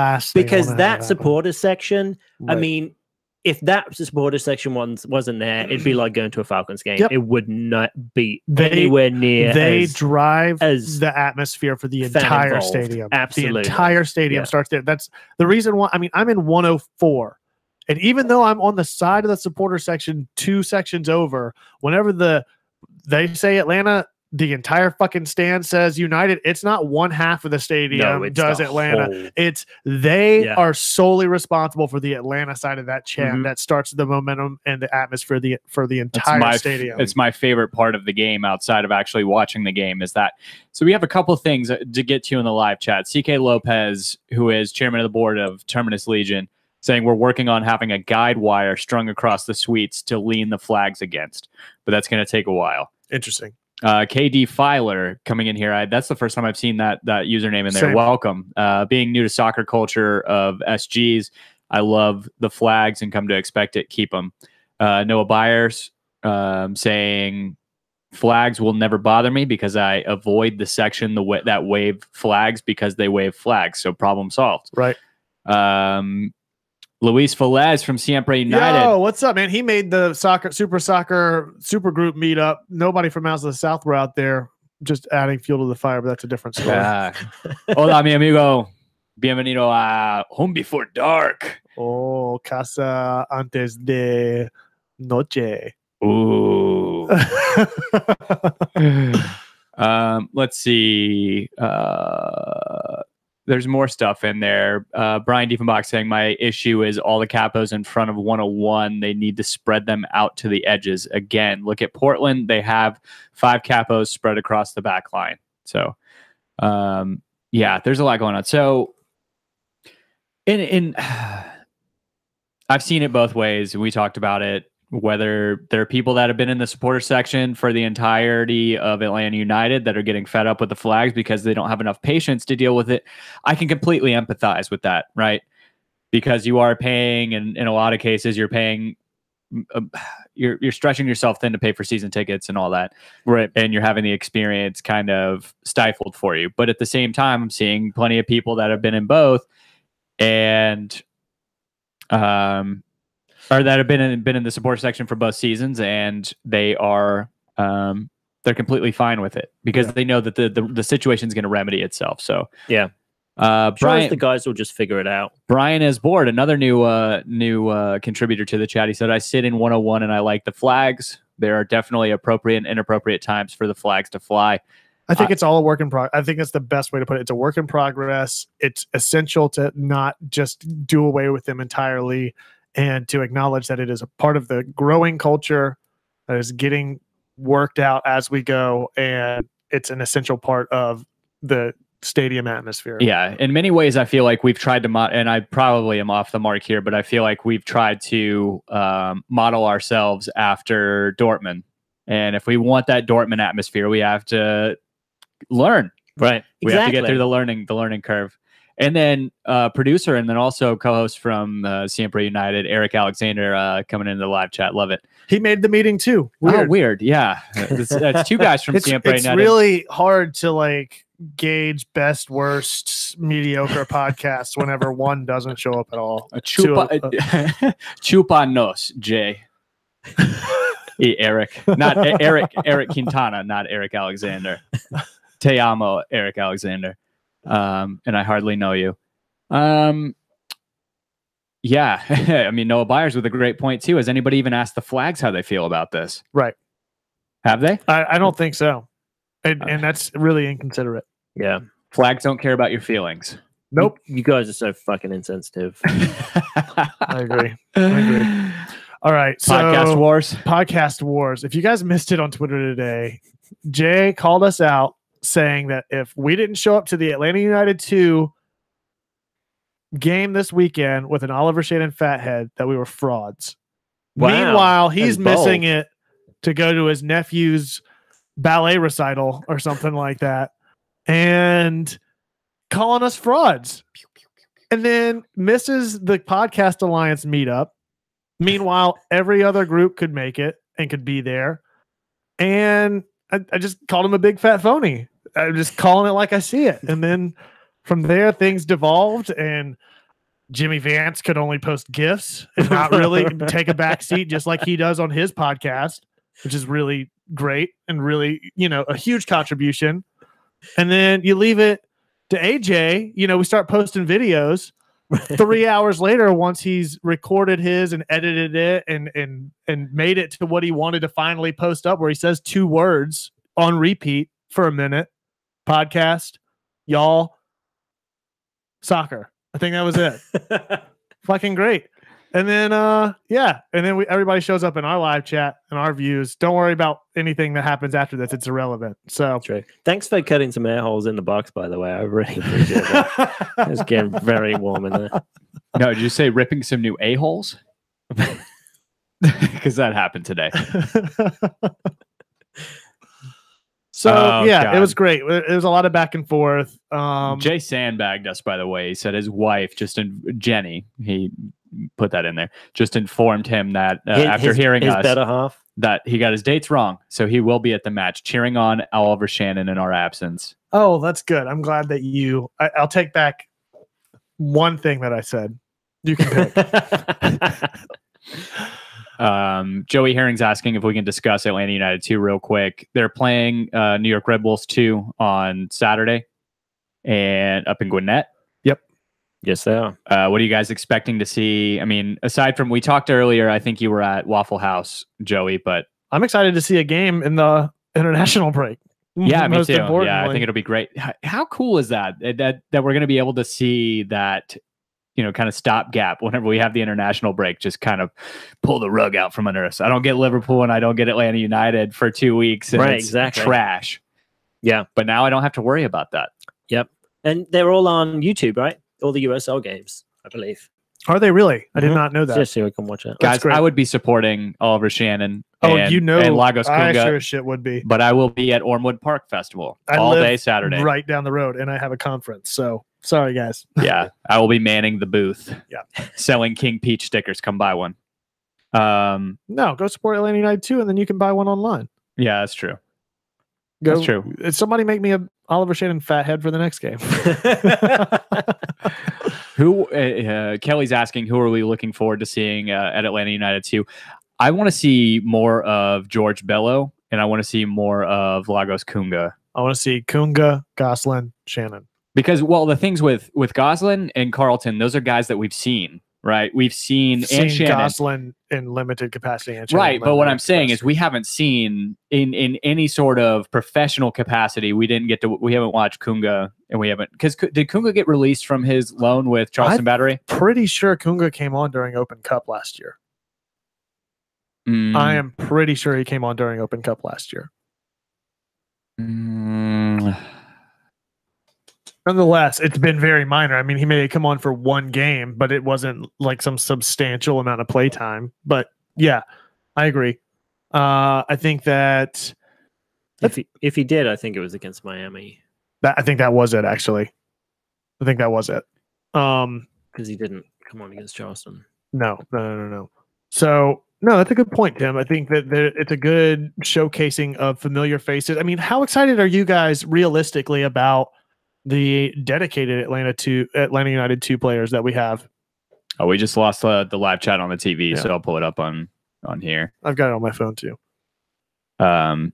Speaker 1: that supporter section, right. I mean, if that supporter section wasn't there, it'd be like going to a Falcons game. Yep. It would not be anywhere near.
Speaker 3: They drive the atmosphere for the entire stadium.
Speaker 1: Absolutely.
Speaker 3: The entire stadium starts there. That's the reason why. I mean, I'm in 104. And even though I'm on the side of the supporter section, 2 sections over, whenever they say Atlanta, the entire fucking stand says United. It's not one half of the stadium does Atlanta.
Speaker 1: Whole.
Speaker 3: It's they are solely responsible for the Atlanta side of that chant that starts the momentum and the atmosphere for the entire stadium.
Speaker 2: It's my favorite part of the game outside of actually watching the game is that. So we have a couple of things to get to in the live chat. CK Lopez, who is chairman of the board of Terminus Legion, saying we're working on having a guide wire strung across the suites to lean the flags against, but that's going to take a while.
Speaker 3: Interesting.
Speaker 2: KD Filer coming in here. That's the first time I've seen that username in there.
Speaker 3: Same.
Speaker 2: Welcome. Being new to soccer culture of SGs, I love the flags and come to expect it. Keep them. Noah Byers saying flags will never bother me because I avoid the section that wave flags because they wave flags. So problem solved.
Speaker 3: Right.
Speaker 2: Luis Velez from Siempre United.
Speaker 3: Yo, what's up, man? He made the super group meetup. Nobody from Mouse of the South were out there, just adding fuel to the fire, but that's a different story.
Speaker 2: Hola, mi amigo. Bienvenido a Home Before Dark.
Speaker 3: Oh, Casa Antes de Noche.
Speaker 2: Ooh. Let's see. There's more stuff in there. Brian Diefenbach saying my issue is all the capos in front of 101. They need to spread them out to the edges. Again, look at Portland. They have 5 capos spread across the back line. So, there's a lot going on. So, I've seen it both ways. We talked about it. Whether there are people that have been in the supporter section for the entirety of Atlanta United that are getting fed up with the flags because they don't have enough patience to deal with it. I can completely empathize with that, right? Because you are paying, and in a lot of cases, you're paying, you're stretching yourself thin to pay for season tickets and all that.
Speaker 1: Right.
Speaker 2: And you're having the experience kind of stifled for you. But at the same time, I'm seeing plenty of people that have been in both and, or that have been in the support section for both seasons, and they are they're completely fine with it because they know that the situation is going to remedy itself. So
Speaker 1: Brian, the guys will just figure it out.
Speaker 2: Brian is bored. Another new contributor to the chat. He said, "I sit in 101 and I like the flags. There are definitely appropriate and inappropriate times for the flags to fly."
Speaker 3: I think it's all a work in progress. I think that's the best way to put it. It's a work in progress. It's essential to not just do away with them entirely, and to acknowledge that it is a part of the growing culture that is getting worked out as we go, and it's an essential part of the stadium atmosphere.
Speaker 2: Yeah, in many ways, I feel like we've tried to and I probably am off the mark here, but I feel like we've tried to model ourselves after Dortmund And if we want that Dortmund atmosphere, we have to learn.
Speaker 1: Right.
Speaker 2: We have to get through the learning curve. And then producer and then also co-host from Siempre United, Eric Alexander, coming into the live chat. Love it.
Speaker 3: He made the meeting too. Weird.
Speaker 2: Oh, weird. Yeah. That's two guys from Siempre United.
Speaker 3: It's really hard to like gauge best, worst, mediocre podcasts whenever one doesn't show up at all.
Speaker 2: Chupanos, Jay. Eric. Not Eric Quintana, not Eric Alexander. Te amo, Eric Alexander. And I hardly know you. Yeah. I mean, Noah Byers with a great point too. Has anybody even asked the Flags how they feel about this?
Speaker 3: Right.
Speaker 2: Have they?
Speaker 3: I don't think so. And that's really inconsiderate.
Speaker 1: Yeah.
Speaker 2: Flags don't care about your feelings.
Speaker 3: Nope.
Speaker 1: You guys are so fucking insensitive.
Speaker 3: I agree. All right. So Podcast Wars. If you guys missed it on Twitter today, Jay called us out saying that if we didn't show up to the Atlanta United 2 game this weekend with an Oliver Shannon fathead, that we were frauds. Wow. Meanwhile, he's missing it to go to his nephew's ballet recital or something like that and calling us frauds. And then misses the Podcast Alliance meetup. Meanwhile, every other group could make it and could be there. And I just called him a big fat phony. I'm just calling it like I see it. And then from there, things devolved, and Jimmy Vance could only post GIFs and not really take a back seat, just like he does on his podcast, which is really great and really, a huge contribution. And then you leave it to AJ. We start posting videos 3 hours later, once he's recorded his and edited it and made it to what he wanted to finally post up, where he says 2 words on repeat for a minute. Podcast, y'all, soccer. I think that was it. Fucking great. And then, and then everybody shows up in our live chat and our views. Don't worry about anything that happens after this. It's irrelevant. So
Speaker 1: true. Thanks for cutting some air holes in the box, by the way. I really appreciate that. It's getting very warm in there.
Speaker 2: No, did you say ripping some new a-holes? Because that happened today.
Speaker 3: So, it was great. It was a lot of back and forth.
Speaker 2: Jay sandbagged us, by the way. He said his wife, Jenny, he put that in there, just informed him that after hearing
Speaker 1: his
Speaker 2: us,
Speaker 1: better half,
Speaker 2: that he got his dates wrong. So he will be at the match cheering on Oliver Shannon in our absence.
Speaker 3: Oh, that's good. I'm glad that I'll take back one thing that I said. You can pick.
Speaker 2: Joey Herring's asking if we can discuss Atlanta United 2 real quick. They're playing New York Red Bulls 2 on Saturday and up in Gwinnett.
Speaker 1: Yep. Yes, they are.
Speaker 2: What are you guys expecting to see? I mean, aside from, we talked earlier, I think you were at Waffle House, Joey, but
Speaker 3: I'm excited to see a game in the international break.
Speaker 2: Yeah, me too. Yeah, I think it'll be great. How cool is that we're going to be able to see that, kind of stopgap whenever we have the international break, just kind of pull the rug out from under us. I don't get Liverpool and I don't get Atlanta United for 2 weeks. And it's trash.
Speaker 1: Yeah.
Speaker 2: But now I don't have to worry about that.
Speaker 1: Yep. And they're all on YouTube, right? All the USL games, I believe.
Speaker 3: Are they really? I did not know that.
Speaker 1: Just so we can watch it.
Speaker 2: Guys, I would be supporting Oliver Shannon.
Speaker 3: And
Speaker 2: Lagos Kunga.
Speaker 3: I sure as shit would be.
Speaker 2: But I will be at Ormwood Park Festival all day Saturday.
Speaker 3: Right down the road, and I have a conference. So sorry, guys.
Speaker 2: Yeah, I will be manning the booth.
Speaker 3: Yeah,
Speaker 2: selling King Peach stickers. Come buy one.
Speaker 3: No, go support Atlanta United 2, and then you can buy one online.
Speaker 2: Yeah, that's true.
Speaker 3: That's true. Somebody make me a Oliver Shannon fathead for the next game.
Speaker 2: Who Kelly's asking, who are we looking forward to seeing at Atlanta United 2? I want to see more of George Bello, and I want to see more of Lagos Kunga.
Speaker 3: I want to see Kunga, Goslin, Shannon.
Speaker 2: Because, the things with Goslin and Carlton, those are guys that we've seen, right? We've seen and Shannon.
Speaker 3: Goslin in limited capacity. And
Speaker 2: right, but what I'm saying is we haven't seen in any sort of professional capacity. We haven't watched Kunga, and we haven't, because did Kunga get released from his loan with Charleston Battery?
Speaker 3: Pretty sure Kunga came on during Open Cup last year. I am pretty sure he came on during Open Cup last year. Nonetheless, it's been very minor. I mean, he may have come on for one game, but it wasn't like some substantial amount of play time. But yeah, I agree. I think that
Speaker 1: if he did, I think it was against Miami.
Speaker 3: I think that was it. Actually, I think that was it.
Speaker 1: Because he didn't come on against Charleston.
Speaker 3: No. So no, that's a good point, Tim. I think that it's a good showcasing of familiar faces. I mean, how excited are you guys realistically about the dedicated Atlanta United 2 players that we have?
Speaker 2: Oh, we just lost the live chat on the TV, so I'll pull it up on here.
Speaker 3: I've got it on my phone too.
Speaker 1: I've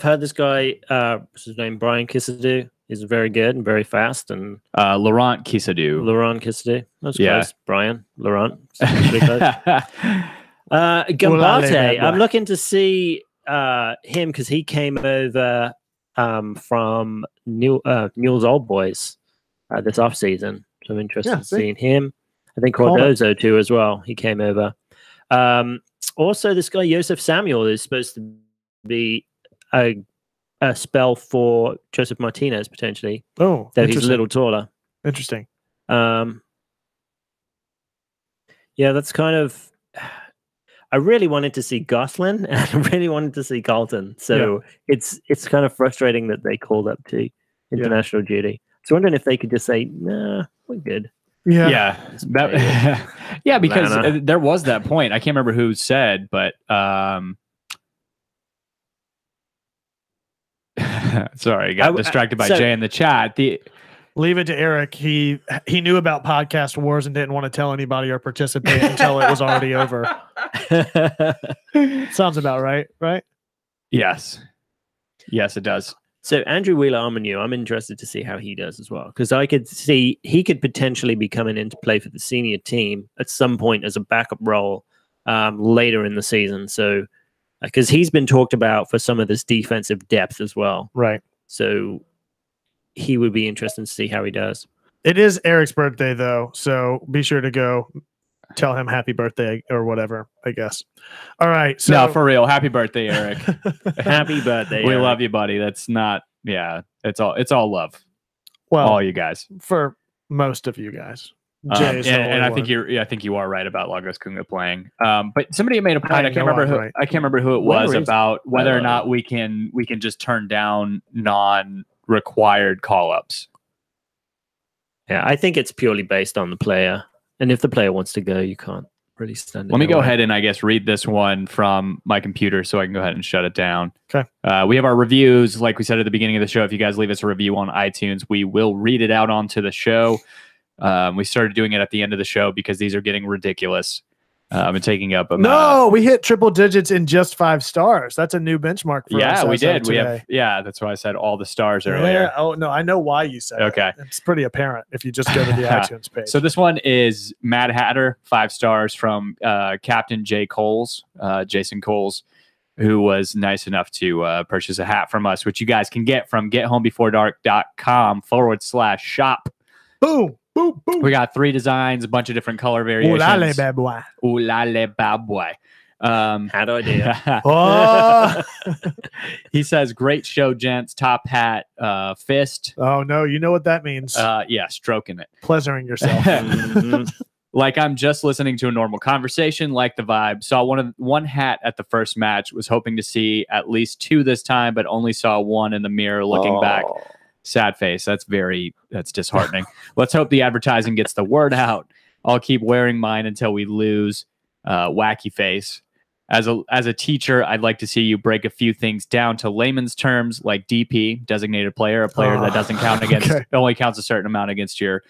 Speaker 1: heard this guy, what's his name, Brian Kisadou. He's very good and very fast. And
Speaker 2: Laurent Kisadou.
Speaker 1: That's close. Brian, Laurent. Gambate. I'm looking to see him because he came over from Newell's Old Boys this offseason. So I'm interested in seeing him. I think Cardozo too as well. He came over. Also, this guy Josef Samuel is supposed to be a spell for Josef Martinez potentially.
Speaker 3: Oh,
Speaker 1: though he's a little taller.
Speaker 3: Interesting.
Speaker 1: Yeah, that's kind of. I really wanted to see Gosselin and I really wanted to see Carlton. So it's kind of frustrating that they called up to international duty. So wondering if they could just say, "Nah, we're good."
Speaker 2: Yeah, because there was that point. I can't remember who said, but sorry, got distracted by Jay in the chat.
Speaker 3: Leave it to Eric. He knew about podcast wars and didn't want to tell anybody or participate until it was already over. Sounds about right?
Speaker 2: Yes, it does.
Speaker 1: So Andrew Wheeler-Armanu, I'm interested to see how he does as well, because I could see he could potentially be coming in to play for the senior team at some point as a backup role later in the season. So because he's been talked about for some of this defensive depth as well.
Speaker 3: Right.
Speaker 1: So he would be interesting to see how he does.
Speaker 3: It is Eric's birthday, though, so be sure to go tell him happy birthday or whatever, I guess. All right. So
Speaker 2: no, for real. Happy birthday, Eric.
Speaker 1: Happy birthday.
Speaker 2: We love you, buddy. That's not, it's all love.
Speaker 3: Well,
Speaker 2: all you guys.
Speaker 3: For most of you guys.
Speaker 2: And I think you are right about Lagos Kunga playing. But somebody made a point. I can't remember who it was about whether or not we can just turn down non-required call-ups.
Speaker 1: Yeah, I think it's purely based on the player. And if the player wants to go, you can't really stand it.
Speaker 2: Let me go ahead and I guess read this one from my computer so I can go ahead and shut it down.
Speaker 3: Okay.
Speaker 2: We have our reviews. Like we said at the beginning of the show, if you guys leave us a review on iTunes, we will read it out onto the show. We started doing it at the end of the show because these are getting ridiculous and taking up.
Speaker 3: No, we hit triple digits in just 5 stars. That's a new benchmark for us.
Speaker 2: Yeah, we did. We have. Yeah, that's why I said all the stars earlier.
Speaker 3: Yeah. Oh no, I know why you said.
Speaker 2: Okay,
Speaker 3: it's pretty apparent if you just go to the iTunes page.
Speaker 2: So this one is Mad Hatter, 5 stars from Captain Jason Coles, who was nice enough to purchase a hat from us, which you guys can get from gethomebeforedark.com/shop.
Speaker 3: Boom. Boom, boom.
Speaker 2: We got 3 designs, a bunch of different color variations.
Speaker 3: Ooh, la, bad boy.
Speaker 2: Ooh, la, bad boy.
Speaker 1: Had idea.
Speaker 3: Oh.
Speaker 2: He says, great show, gents. Top hat, fist.
Speaker 3: Oh, no. You know what that means.
Speaker 2: Yeah, stroking it.
Speaker 3: Pleasuring yourself.
Speaker 2: Like I'm just listening to a normal conversation, like the vibe. Saw one hat at the first match. Was hoping to see at least 2 this time, but only saw 1 in the mirror looking back. Sad face. That's disheartening. Let's hope the advertising gets the word out. I'll keep wearing mine until we lose. Wacky face. As a teacher, I'd like to see you break a few things down to layman's terms, like DP, designated player, a player that doesn't count against, it only counts a certain amount against your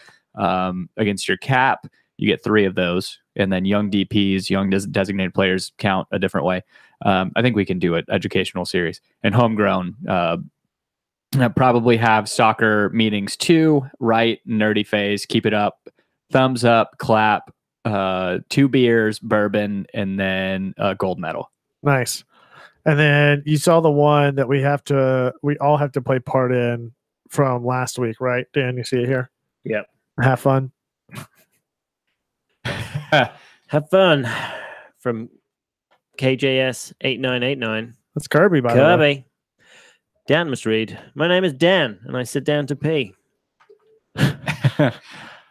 Speaker 2: cap. You get 3 of those, and then young DPs, young designated players, count a different way. I think we can do it. Educational series and homegrown. Probably have soccer meetings too, right? Nerdy phase, keep it up, thumbs up, clap, 2 beers, bourbon, and then a gold medal.
Speaker 3: Nice. And then you saw the one that we all have to play part in from last week, right? Dan, you see it here?
Speaker 1: Yep.
Speaker 3: Have fun.
Speaker 1: Have fun from KJS 8989.
Speaker 3: That's Kirby, by the way.
Speaker 1: Dan must read. My name is Dan, and I sit down to pee.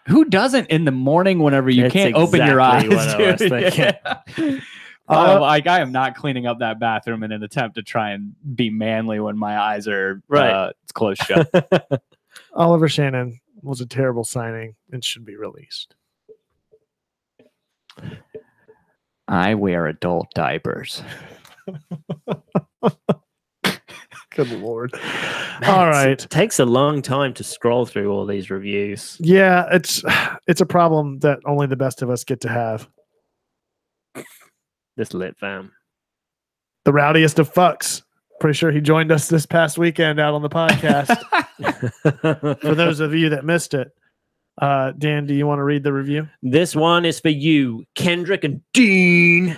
Speaker 2: Who doesn't in the morning whenever you can't open your eyes?
Speaker 1: What I was thinking.
Speaker 2: I am not cleaning up that bathroom in an attempt to try and be manly when my eyes are it's closed shut.
Speaker 3: Oliver Shannon was a terrible signing and should be released.
Speaker 2: I wear adult diapers.
Speaker 3: Good Lord. All right.
Speaker 1: It takes a long time to scroll through all these reviews.
Speaker 3: Yeah, it's a problem that only the best of us get to have.
Speaker 1: This lit fam.
Speaker 3: The rowdiest of fucks. Pretty sure he joined us this past weekend out on the podcast. For those of you that missed it. Dan, do you want to read the review?
Speaker 1: This one is for you, Kendrick and Dean.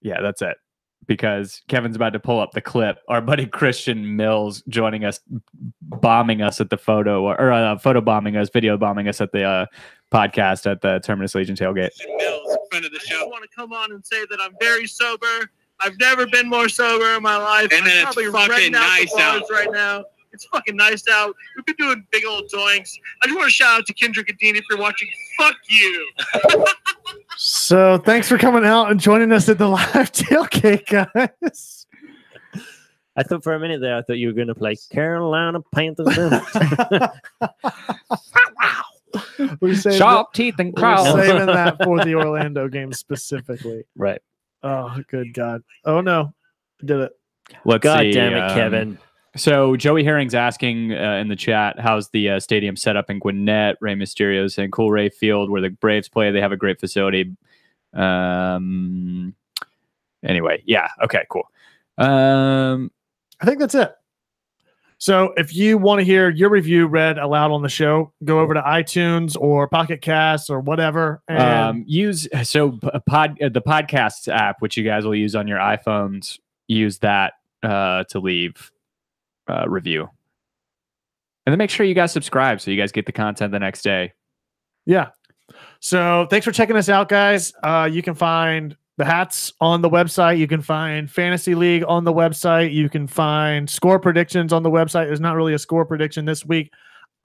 Speaker 2: Yeah, that's it. Because Kevin's about to pull up the clip. Our buddy Christian Mills joining us, bombing us at the photo bombing us, video bombing us at the podcast at the Terminus Legion tailgate.
Speaker 4: Mills, friend of the show. I want to come on and say that I'm very sober. I've never been more sober in my life. And then it's fucking nice out right now. It's fucking nice out. We've been doing big old doinks. I just want to shout out to Kendrick and Dean if you're watching. Fuck you.
Speaker 3: So thanks for coming out and joining us at the live tailgate, guys.
Speaker 1: I thought for a minute there, I thought you were going to play Carolina Panthers.
Speaker 2: Sharp teeth and crowds.
Speaker 3: We're saving that for the Orlando game specifically.
Speaker 1: Right.
Speaker 3: Oh, good God. Oh, no. Did it.
Speaker 2: Let's
Speaker 1: God
Speaker 2: see,
Speaker 1: damn it, Kevin.
Speaker 2: So Joey Herring's asking in the chat, how's the stadium set up in Gwinnett? Ray Mysterio saying Cool Ray Field where the Braves play. They have a great facility. Anyway, yeah. Okay, cool.
Speaker 3: I think that's it. So if you want to hear your review read aloud on the show, go over to iTunes or Pocket Casts or whatever. And
Speaker 2: use the podcasts app, which you guys will use on your iPhones. Use that to leave review, and then make sure you guys subscribe so you guys get the content the next day.
Speaker 3: Yeah. So thanks for checking us out, guys. You can find the hats on the website. You can find Fantasy League on the website. You can find score predictions on the website. There's not really a score prediction this week.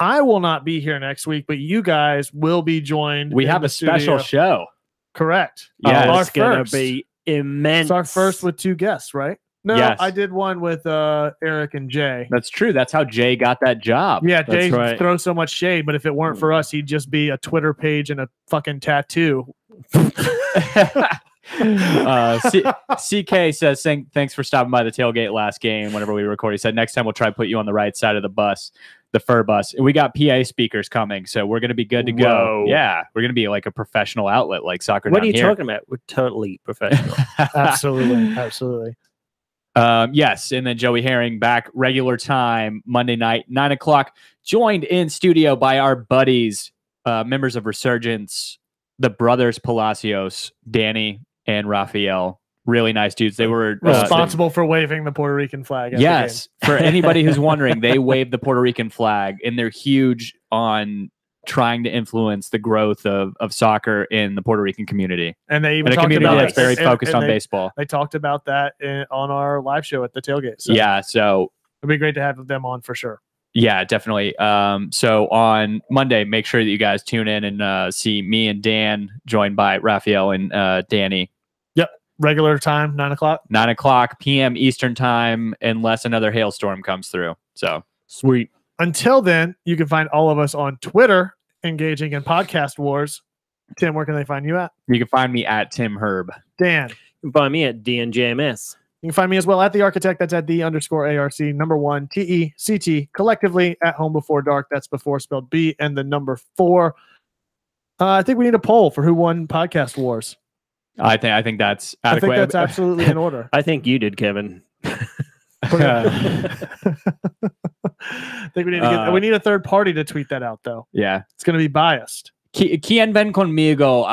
Speaker 3: I will not be here next week, but you guys will be joined.
Speaker 2: We have a special show.
Speaker 3: Correct.
Speaker 2: Yeah,
Speaker 1: it's going to be immense.
Speaker 3: It's our first with two guests, right? No,
Speaker 2: yes.
Speaker 3: I did one with Eric and Jay.
Speaker 2: That's true. That's how Jay got that job.
Speaker 3: Yeah, Jay throws so much shade, but if it weren't for us, he'd just be a Twitter page and a fucking tattoo.
Speaker 2: CK says, thanks for stopping by the tailgate last game whenever we record. He said, next time we'll try to put you on the right side of the bus, the fur bus. And we got PA speakers coming, so we're going to be good to go. Yeah, we're going to be like a professional outlet like Soccer
Speaker 1: What
Speaker 2: Down
Speaker 1: are you
Speaker 2: Here.
Speaker 1: talking about? We're totally professional.
Speaker 3: Absolutely.
Speaker 2: Yes, and then Joey Herring back regular time Monday night 9:00, joined in studio by our buddies, members of Resurgence, the brothers Palacios, Danny and Raphael. Really nice dudes. They were
Speaker 3: responsible for waving the Puerto Rican flag.
Speaker 2: Yes, for anybody who's wondering, they waved the Puerto Rican flag, and they're huge on trying to influence the growth of soccer in the Puerto Rican community.
Speaker 3: And they even
Speaker 2: a community that's very focused on baseball.
Speaker 3: They talked about that on our live show at the tailgate. So
Speaker 2: yeah, so
Speaker 3: it'd be great to have them on for sure.
Speaker 2: Yeah, definitely. So on Monday, make sure that you guys tune in and see me and Dan joined by Raphael and Danny.
Speaker 3: Yep. Regular time, 9:00.
Speaker 2: 9:00 p.m. Eastern time, unless another hailstorm comes through. So
Speaker 1: sweet.
Speaker 3: Until then, you can find all of us on Twitter, engaging in podcast wars. Tim, where can they find you at?
Speaker 2: You can find me at Tim Herb.
Speaker 3: Dan.
Speaker 1: You can find me at DNJMS.
Speaker 3: You can find me as well at The Architect. That's at _ARC, number 1, TECT, collectively at Home Before Dark. That's before spelled B and the number 4. I think we need a poll for who won podcast wars.
Speaker 2: I think that's adequate.
Speaker 3: I think that's absolutely in order.
Speaker 1: I think you did, Kevin.
Speaker 3: I think we need to we need a third party to tweet that out, though.
Speaker 2: Yeah,
Speaker 3: it's going to be biased.
Speaker 2: ¿Quién ven conmigo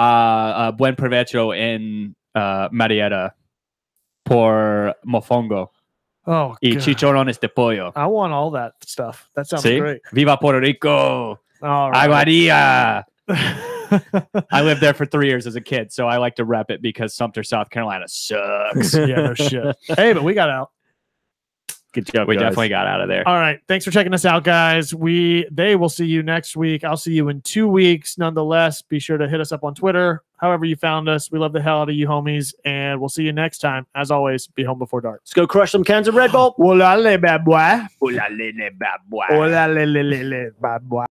Speaker 2: buen provecho en Marietta por mofongo?
Speaker 3: Oh,
Speaker 2: y chicharrones de pollo.
Speaker 3: I want all that stuff. That sounds great.
Speaker 2: Viva Puerto Rico.
Speaker 3: All right.
Speaker 2: Aguadilla. I lived there for 3 years as a kid, so I like to rep it because Sumter, South Carolina sucks.
Speaker 3: Yeah, no shit. Hey, but we got out.
Speaker 1: Good job.
Speaker 2: We definitely got out of there.
Speaker 3: All right. Thanks for checking us out, guys. They will see you next week. I'll see you in 2 weeks. Nonetheless, be sure to hit us up on Twitter. However you found us. We love the hell out of you, homies. And we'll see you next time. As always, be home before dark.
Speaker 1: Let's go crush some cans of Red Bull.
Speaker 3: Olale, bad boy. Olale, bad boy. Olale, bad boy.